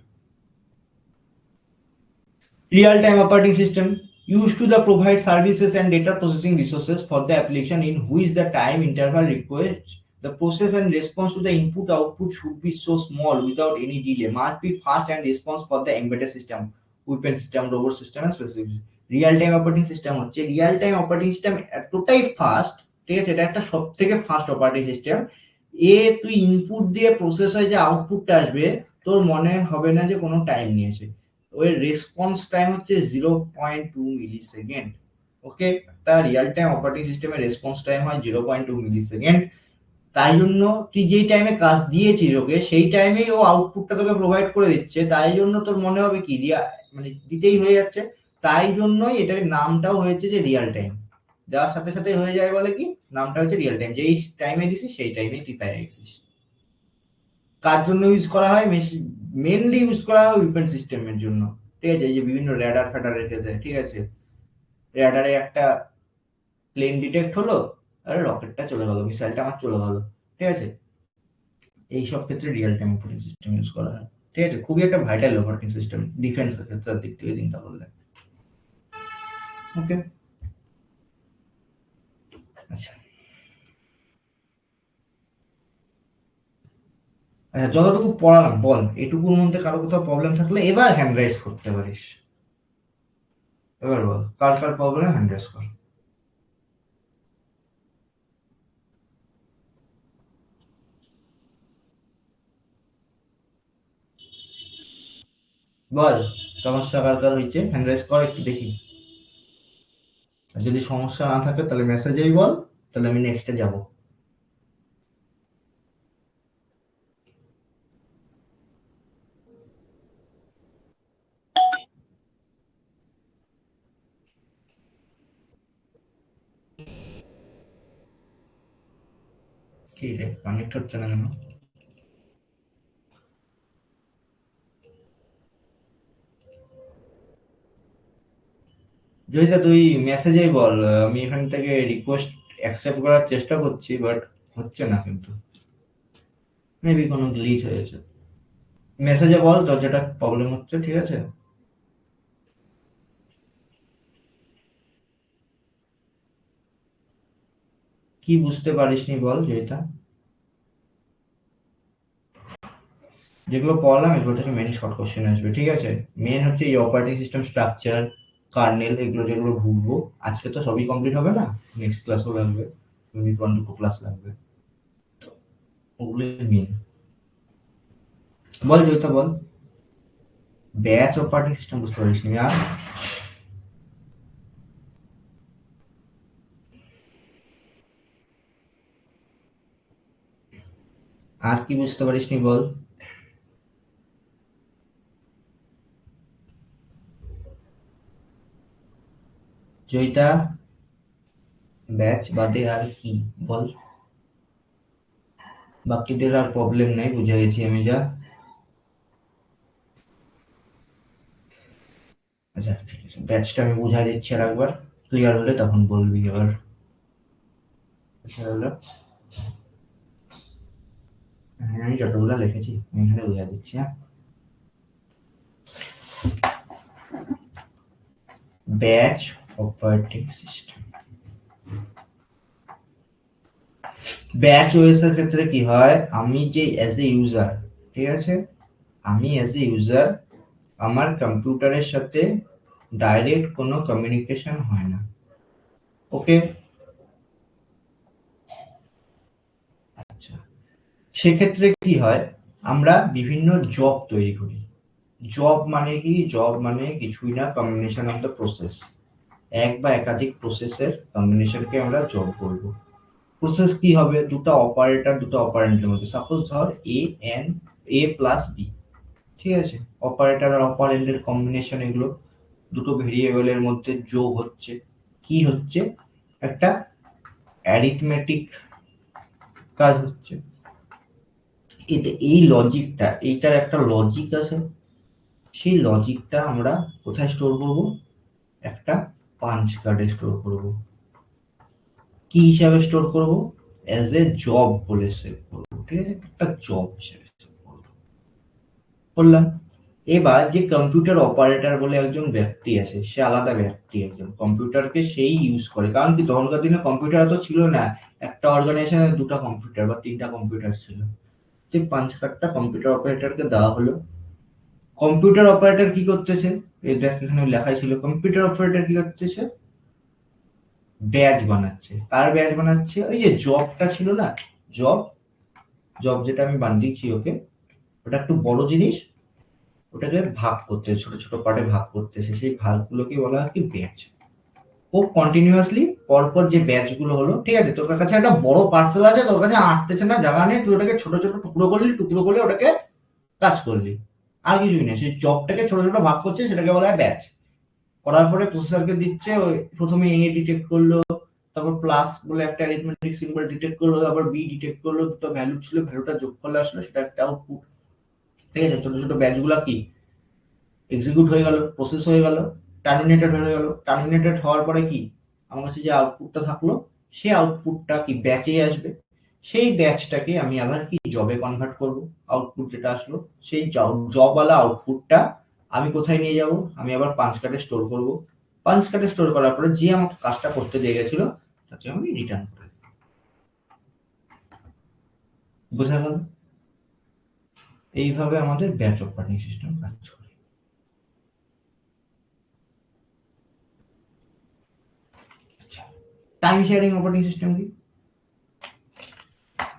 Real time operating system used to the provide services and data processing resources for the application in which the time interval required the process and response to the input output should be so small without any delay, must be fast and response for the embedded system, weapon system, robot system and specific real time operating system হচ্ছে real time operating system, এতটাই fast, ঠিক আছে, এটা একটা সবথেকে fast operating system. তুই input দিয়ে process হয় যে আউটপুটটা আসবে, তোর মনে হবে না যে কোনো টাইম নিয়েছে। ওই রেসপন্স টাইম হচ্ছে 0.2 মিলি সেকেন্ড। ওকে, একটা রিয়েল টাইম অপারেটিং সিস্টেমের রেসপন্স টাইম হয় 0.2 মিলি সেকেন্ড। তাই জন্য তুই যেই টাইমে কাজ দিয়েছিস ওকে, সেই টাইমেই ও আউটপুটটা তোকে প্রোভাইড করে দিচ্ছে, তাই জন্য তোর মনে হবে কি মানে দিতেই হয়ে যাচ্ছে। তাই জন্যই এটার নামটাও হয়েছে যে রিয়েল টাইম, দেওয়ার সাথে সাথে হয়ে যায় বলে কি নামটা হচ্ছে রিয়েল টাইম, যেই টাইমে দিছি সেই টাইমে তুই পেয়ে গেছিস। কার জন্য ইউজ করা হয়? মেনলি ইউজ করা হয় উইপেন সিস্টেমের জন্য, ঠিক আছে। এই যে বিভিন্ন র্যাডার ফ্যাডার রেখেছে, ঠিক আছে, র্যাডারে একটা প্লেন ডিটেক্ট হলো, আরে রকেটটা চলে গেল, মিসাইলটা আমার চলে গেল, ঠিক আছে। এইসব ক্ষেত্রে real time operating system use করা হয়, ঠিক আছে। খুবই একটা ভাইটাল অপারেটিং সিস্টেম ডিফেন্সের ক্ষেত্রে দিক থেকে চিন্তা করলে। ওকে, আচ্ছা আচ্ছা, যতটুকু পড়ালাম বল, এটুকুর মধ্যে কারো কোথাও প্রবলেম থাকলে এবার হ্যান্ড রাইজ করতে পারিস। এবার বল, কার কার প্রবলেম হ্যান্ড রাইজ কর। বল, সমস্যা কার কার হয়েছে হ্যান্ড রাইজ কর একটু দেখি। আর যদি সমস্যা না থাকে তাহলে মেসেজেই বল, তাহলে আমি নেক্সটে যাব। কি রে, কানেক্ট হচ্ছে না কেন? জয়িতা তুই মেসেজেই বল, আমি এখান থেকে রিকোয়েস্ট অ্যাকসেপ্ট করার চেষ্টা করছি, বাট হচ্ছে না কিন্তু। মেবি কোনো গ্লিচ হয়েছে। মেসেজে বল তোর যেটা প্রবলেম হচ্ছে, ঠিক আছে। কি বুঝতে পারিসনি বল জয়িতা। যেগুলো পড়লাম এগুলো থেকে মেন শর্ট কোশ্চেন আসবে, ঠিক আছে। মেন হচ্ছে এই অপারেটিং সিস্টেম স্ট্রাকচার, কার্নেল, এগুলো যেগুলো ভুলবো। আজকে তো সবই কমপ্লিট হবে না, নেক্সট ক্লাসও লাগবে, ইউনিট 1 2 ক্লাস লাগবে, ওগুলো মেন। বল জয়িতা বল, ব্যাচ অপারেটিং সিস্টেম বুঝতে পারিসনি আর? আর কি বুঝতে পারিসনি বল। জয়িতা, ব্যাচ বাদে আর কি বল। বাকিদের আর প্রবলেম নাই, বুঝাইছি আমি যা। আচ্ছা ঠিক আছে, ব্যাচটা আমি বুঝাই দিচ্ছি আর একবার, ক্লিয়ার হলে তখন বলবি এবার। আচ্ছা হলো, হ্যাঁ আমি যতগুলো লিখেছি আমি এখানে বুঝাই দিচ্ছি, হ্যাঁ। Batch operating system, batch OS এর ক্ষেত্রে কি হয়, আমি যে অ্যাজ এ ইউজার, ঠিক আছে, আমি অ্যাজ এ ইউজার, আমার কম্পিউটারের সাথে ডাইরেক্ট কোনো কমিউনিকেশন হয় না, ওকে। আচ্ছা, সেক্ষেত্রে কি হয়, আমরা বিভিন্ন জব তৈরি করি। জব মানে কি? জব মানে কিছুই না, কম্বিনেশন অফ দ্য প্রসেস। এক বা একাধিক প্রসেসের কম্বিনেশনকে আমরা জব বলবো। প্রসেস কি হবে? দুটো অপারেটর, দুটো অপারেন্টের মধ্যে, সাপোজ ধর এ প্লাস বি, ঠিক আছে। অপারেটর আর অপারেন্টের কম্বিনেশন, এগুলো দুটো ভেরিয়েবলের মধ্যে যোগ হচ্ছে, কি হচ্ছে, একটা অ্যারিথমেটিক কাজ হচ্ছে। এতে এই লজিকটা, এইটার একটা লজিক আছে, সেই লজিকটা আমরা কোথায় স্টোর করব? একটা পাঞ্চ কার্ডে স্টোর করব। কি হিসাবে স্টোর করব? অ্যাজ এ জব বলে সেভ করব, ঠিক আছে, একটা জব হিসেবে সেভ করব, বললাম। এবার যে কম্পিউটার অপারেটর বলে একজন ব্যক্তি আছে, সে আলাদা ব্যক্তি, একজন কম্পিউটারকে সেই ইউজ করে, কারণ কি তখনকার দিনে কম্পিউটার তো ছিল না, একটা অর্গানাইজেশনে দুটো কম্পিউটার বা তিনটা কম্পিউটার ছিল। যে পাঞ্চ কার্ডটা কম্পিউটার অপারেটরকে দেওয়া হলো, কম্পিউটার অপারেটর কি করতেছে, এই দেখ এখানে লেখাই ছিল, কম্পিউটার অপারেটর কি করতেছে, ব্যাজ বানাচ্ছে। কার ব্যাজ বানাচ্ছে? ওই যে জবটা ছিল না, জব, জব যেটা আমি বানিয়েছি ওকে, ওটা একটু বড় জিনিস, ওটাকে ভাগ করতে, ছোট ছোট পার্টে ভাগ করতেছে, সেই ভাগগুলোকে বলা হয় কি ব্যাচ। ও কন্টিনিউয়াসলি পরপর যে ব্যাচ গুলো হলো, ঠিক আছে, তোর কাছে একটা বড় পার্সেল আছে, তোর কাছে আটতেছে না, জায়গা নেই, তুই ওটাকে ছোট ছোট টুকরো করলি, টুকরো করলে ওটাকে কাজ করলি, আর কিছুই না, সেই জবটাকে ছোট ছোট ভাগ করছে, সেটাকে বলা হয় ব্যাচ। করার পরে প্রসেসরকে দিচ্ছে, ওই প্রথমে এ ডিটেক্ট করলো, তারপর প্লাস বলে একটা অ্যারিথমেটিক সিম্বল ডিটেক্ট করলো, তারপর বি ডিটেক্ট করলো, দুটো ভ্যালু ছিল, ভ্যালুটা যোগ করলে আসলো সেটা একটা আউটপুট। ঠিক আছে, ছোট ছোট ব্যাচগুলা কি এক্সিকিউট হয়ে গেল, প্রসেস হয়ে গেল, টার্মিনেটেড হয়ে গেল। টার্মিনেটেড হওয়ার পরে কি আমার কাছে যে আউটপুটটা থাকলো সেই আউটপুটটা কি ব্যাচে আসবে, সেই ব্যাচটাকে আমি আবার কি জবে কনভার্ট করব। আউটপুট যেটা আসলো সেই জবওয়ালা আউটপুটটা আমি কোথায় নিয়ে যাব, আমি আবার পাঁচ কার্ডে স্টোর করব। পাঁচ কার্ডে স্টোর করার পরে যে আমাকে কাজটা করতে দিয়ে গেছিল তাকে আমি রিটার্ন করে দেব। বোঝা গেল? এইভাবে আমাদের ব্যাচ অপারেটিং সিস্টেম কাজ করে। টাইম শেয়ারিং অপারেটিং সিস্টেম কি?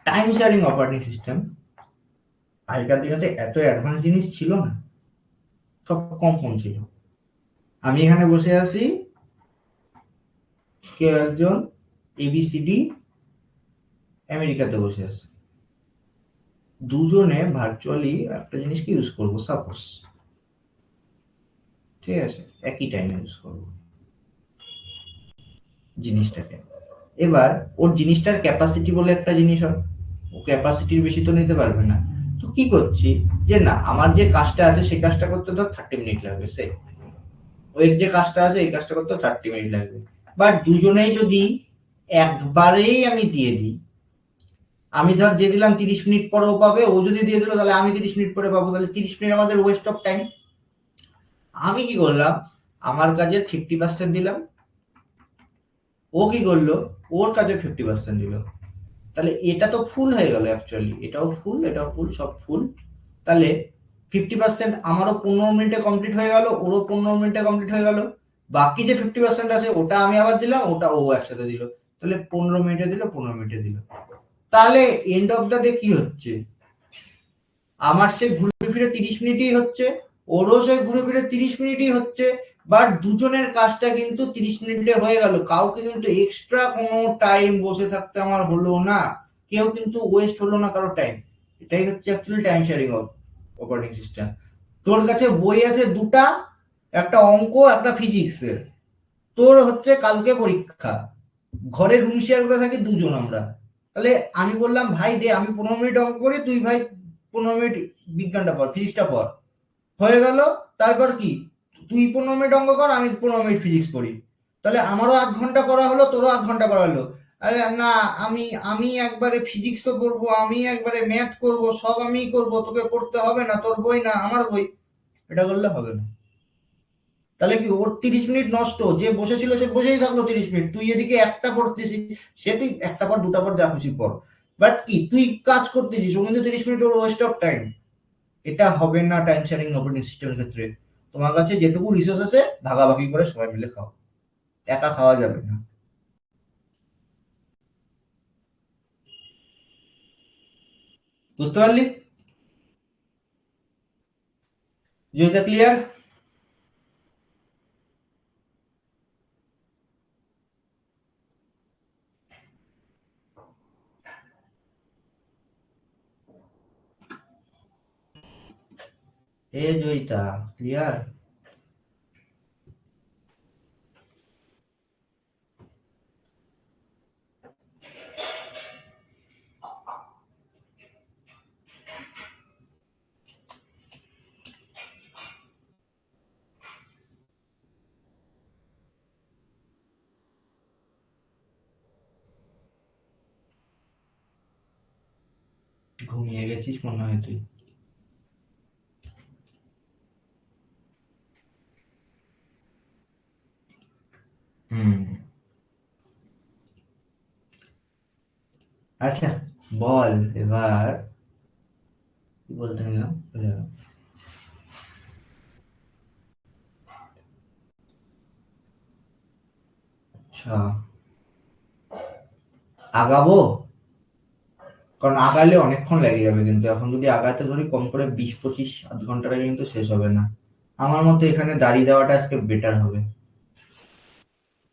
টাইম শেয়ারিং অপারেটিং সিস্টেম আগেকার দিনে এত অ্যাডভান্স জিনিস ছিল না, সব কম কম ছিল। আমি এখানে বসে আছি, কেউ একজন এবিসিডি আমেরিকাতে বসে আছে, দুজনে ভার্চুয়ালি একটা জিনিসকে ইউজ করবো সাপোজ, ঠিক আছে, একই টাইমে ইউজ করবো জিনিসটাকে। এবার ওর জিনিসটার ক্যাপাসিটি বলে একটা জিনিস হয়, ও ক্যাপাসিটির বেশি তো নিতে পারবে না। তো কি করছি যে না, আমার যে কাজটা আছে সেই কাজটা করতে ধর 30 মিনিট লাগবে, সে ওই যে কাজটা আছে এই কাজটা করতে 30 মিনিট লাগবে। বাট দুজনেই যদি একবারেই আমি দিয়ে দিই, আমি ধর দিয়ে দিলাম 30 মিনিট পরেও পাবে, ও যদি দিয়ে দিল তাহলে আমি 30 মিনিট পরে পাবো, তাহলে 30 মিনিট আমাদের ওয়েস্ট অফ টাইম। আমি কি করলাম, আমার কাজের 50% দিলাম, ও কি করলো ওর কাজের 50% দিল, তাহলে এটা তো ফুল হয়ে গেল অ্যাকচুয়ালি, এটাও ফুল এটাও ফুল সব ফুল। তাহলে 50% আমারও 15 মিনিটে কমপ্লিট হয়ে গেল, ওরও 15 মিনিটে কমপ্লিট হয়ে গেল। বাকি যে 50% আছে ওটা আমি আবার দিলাম, ওটা ও একসাথে দিল, তাহলে 15 মিনিটে দিল 15 মিনিটে দিল। তাহলে এন্ড অফ দ্য ডে কি হচ্ছে, আমার সে ঘুরে ফিরে 30 মিনিটই হচ্ছে, ওরও সে ঘুরে ফিরে 30 মিনিটই হচ্ছে। বাট দুজনের কাজটা কিন্তু 30 মিনিটে হয়ে গেল, কাউকে কিন্তু এক্সট্রা কোনো টাইম বসে থাকতে আমার হলো না, কেউ কিন্তু ওয়েস্ট হলো না কারো টাইম। এটাই হচ্ছে actually time sharing operating system. তোর কাছে বই আছে দুটা, একটা অঙ্ক একটা ফিজিক্সের, তোর হচ্ছে কালকে পরীক্ষা, ঘরে রুম শেয়ার করে থাকি দুজন আমরা, তাহলে আমি বললাম ভাই দে আমি 15 মিনিট অঙ্ক করি, তুই ভাই 15 মিনিট বিজ্ঞানটা পড় ফিজিক্সটা পড়, হয়ে গেল। তারপর কি তুই 15 মিনিট অঙ্ক কর, আমি 15 মিনিট ফিজিক্স পড়ি, তাহলে আমারও 8 ঘন্টা করা হলো, তোরও 8 ঘন্টা করা হলো। আরে না, আমি আমি একবারে ফিজিক্সও পড়বো, আমি একবারে ম্যাথ করব, সব আমিই করব, তোকে পড়তে হবে না, তোর বই না আমার বই, এটা করলে হবে না। তাহলে কি ওর 30 মিনিট নষ্ট, যে বসেছিল সে বসেই থাকলো 30 মিনিট, তুই এদিকে একটা পড়তেছিস, সে তুই একটা পর দুটা পর যা খুশি পর, বাট কি তুই কাজ করতেছিস, ও কিন্তু 30 minute or West of time. এটা হবে না টাইম শেয়ারিং অপারেটিং সিস্টেমের ক্ষেত্রে। তোমার কাছে যেটুকু রিসোর্স আছে ভাগাভাগি করে সবাই মিলে খাও, একা খাওয়া যাবে না। বুঝতে পারলি? যেটা ক্লিয়ার? এ জয়িতা, ক্লিয়ার? ঘুমিয়ে গেছিস মনে হয় তুই। হুম। আচ্ছা, বল এবার কি বলতে নিলাম, ভুলে গেলাম। আচ্ছা, আগাবো? কারণ আগালে অনেকক্ষণ লেগে যাবে, কিন্তু এখন যদি আগাতে ধরি কম করে 20-25 আধ ঘন্টাটা কিন্তু শেষ হবে না। আমার মতে এখানে দাঁড়িয়ে দেওয়াটা আজকে বেটার হবে।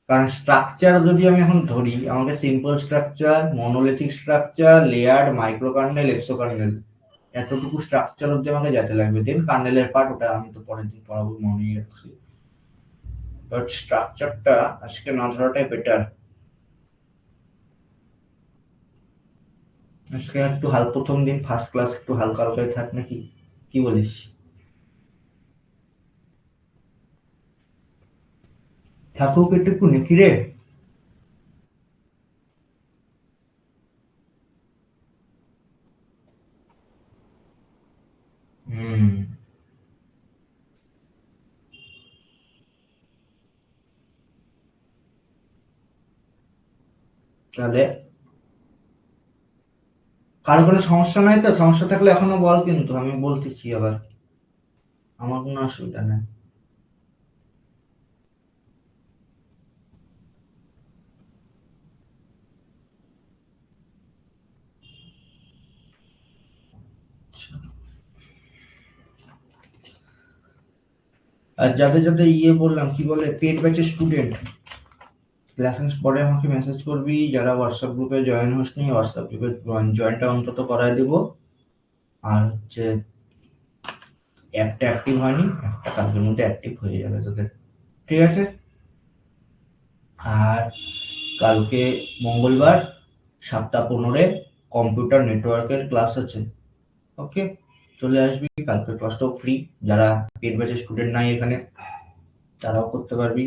কারণ স্ট্রাকচার যদি আমি এখন ধরি, আমাকে simple structure, monolithic structure, layered, micro kernel, exo kernel, এতটুকু স্ট্রাকচার অব্দি আমাকে যেতে লাগবে। দেন কার্নেলের পার্ট ওটা আমি তো পরের দিন পড়াবো, মনেই রাখছি। বাট স্ট্রাকচারটা আজকে না ধরাটাই বেটার। আজকে একটু প্রথম দিন ফার্স্ট ক্লাস একটু হালকা হালকাই থাক নাকি, কি বলিস? থাকুক একটু নাকি রে? হুম। তাহলে কারো কোনো সমস্যা নাই তো? সমস্যা থাকলে এখনো বল, কিন্তু আমি বলতেছি আবার, আমার কোনো অসুবিধা নেই। আর যাদের যাদের বললাম কি বলে পেড ব্যাচের স্টুডেন্ট, ক্লাসেস পরে আমাকে মেসেজ করবি। যারা হোয়াটসঅ্যাপ গ্রুপে জয়েন হোসনি, হোয়াটসঅ্যাপ গ্রুপে জয়েনটা অন্তত করায় দিব। আর হচ্ছে অ্যাপটা অ্যাক্টিভ হয়নি, একটা কালকের মধ্যে অ্যাক্টিভ হয়ে যাবে তোদের, ঠিক আছে? আর কালকে মঙ্গলবার 7টা 15-এ কম্পিউটার নেটওয়ার্কের ক্লাস আছে। ওকে, চলে আসবি। কালকে ক্লাসটাও ফ্রি, যারা পেড ব্যাচের স্টুডেন্ট নাই এখানে তারাও করতে পারবি।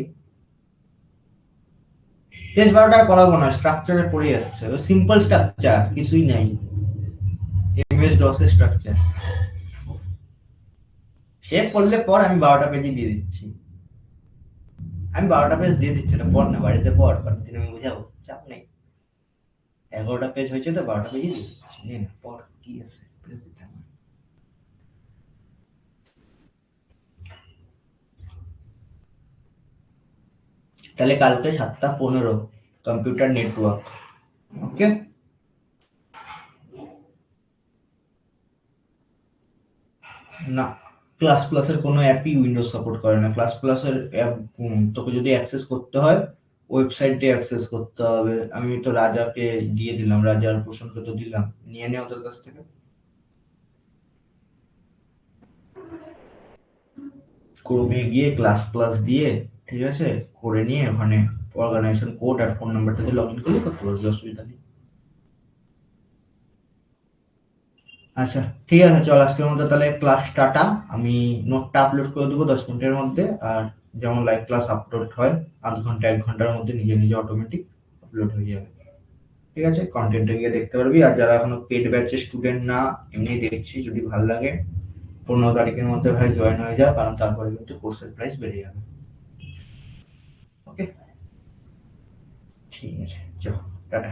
পেজ 12টা করাবো না, স্ট্রাকচারে পড়ে যাচ্ছে, সিম্পল স্ট্রাকচার, কিছুই নাই। এমএস ডস এর স্ট্রাকচার সে করলে পর, আমি 12টা পেজই দিয়ে দিচ্ছি। আমি 12টা পেজ দিয়ে দিচ্ছি, না পড় না, বাড়িতে পড়, পরের দিন আমি বুঝাবো, চাপ নেই। 11টা পেজ হয়েছে তো 12টা পেজই দিয়ে দিচ্ছি, নে না পড়, কি আছে পেজ দিতে আমার। তাহলে কালকে 7টা 15 কম্পিউটার নেটওয়ার্ক। ওকে। না, ক্লাস প্লাসের কোনো অ্যাপই উইন্ডোজ সাপোর্ট করে না। ক্লাস প্লাসের অ্যাপ তোকে যদি অ্যাক্সেস করতে হয়, ওয়েবসাইটে অ্যাক্সেস করতে হবে। আমি তো রাজাকে দিয়ে দিলাম, রাজার পোষণকে তো দিলাম, নিয়ে নে ওদের কাছ থেকে। ক্রোমে গিয়ে ক্লাস প্লাস দিয়ে, ঠিক আছে, করে নিয়ে ওখানে অর্গানাইজেশন কোড আর ফোন নাম্বারটা দিয়ে লগ ইন করলে করতে পারবি, অসুবিধা নেই। আচ্ছা, ঠিক আছে, চল আজকের মধ্যে তাহলে ক্লাস টাটা। আমি নোটটা আপলোড করে দেবো 10 মিনিটের মধ্যে। আর যেমন লাইভ ক্লাস আপলোড হয় আধ ঘন্টা 1 ঘন্টার মধ্যে নিজে নিজে অটোমেটিক আপলোড হয়ে যাবে। ঠিক আছে, কন্টেন্টে গিয়ে দেখতে পারবি। আর যারা এখনো পেড ব্যাচের স্টুডেন্ট না, এমনি দেখছি, যদি ভালো লাগে 15 তারিখের মধ্যে ভাই জয়েন হয়ে যা, কারণ তারপরে কিন্তু কোর্সের প্রাইস বেড়ে যাবে। ওকে, ঠিক আছে, চল টাটা।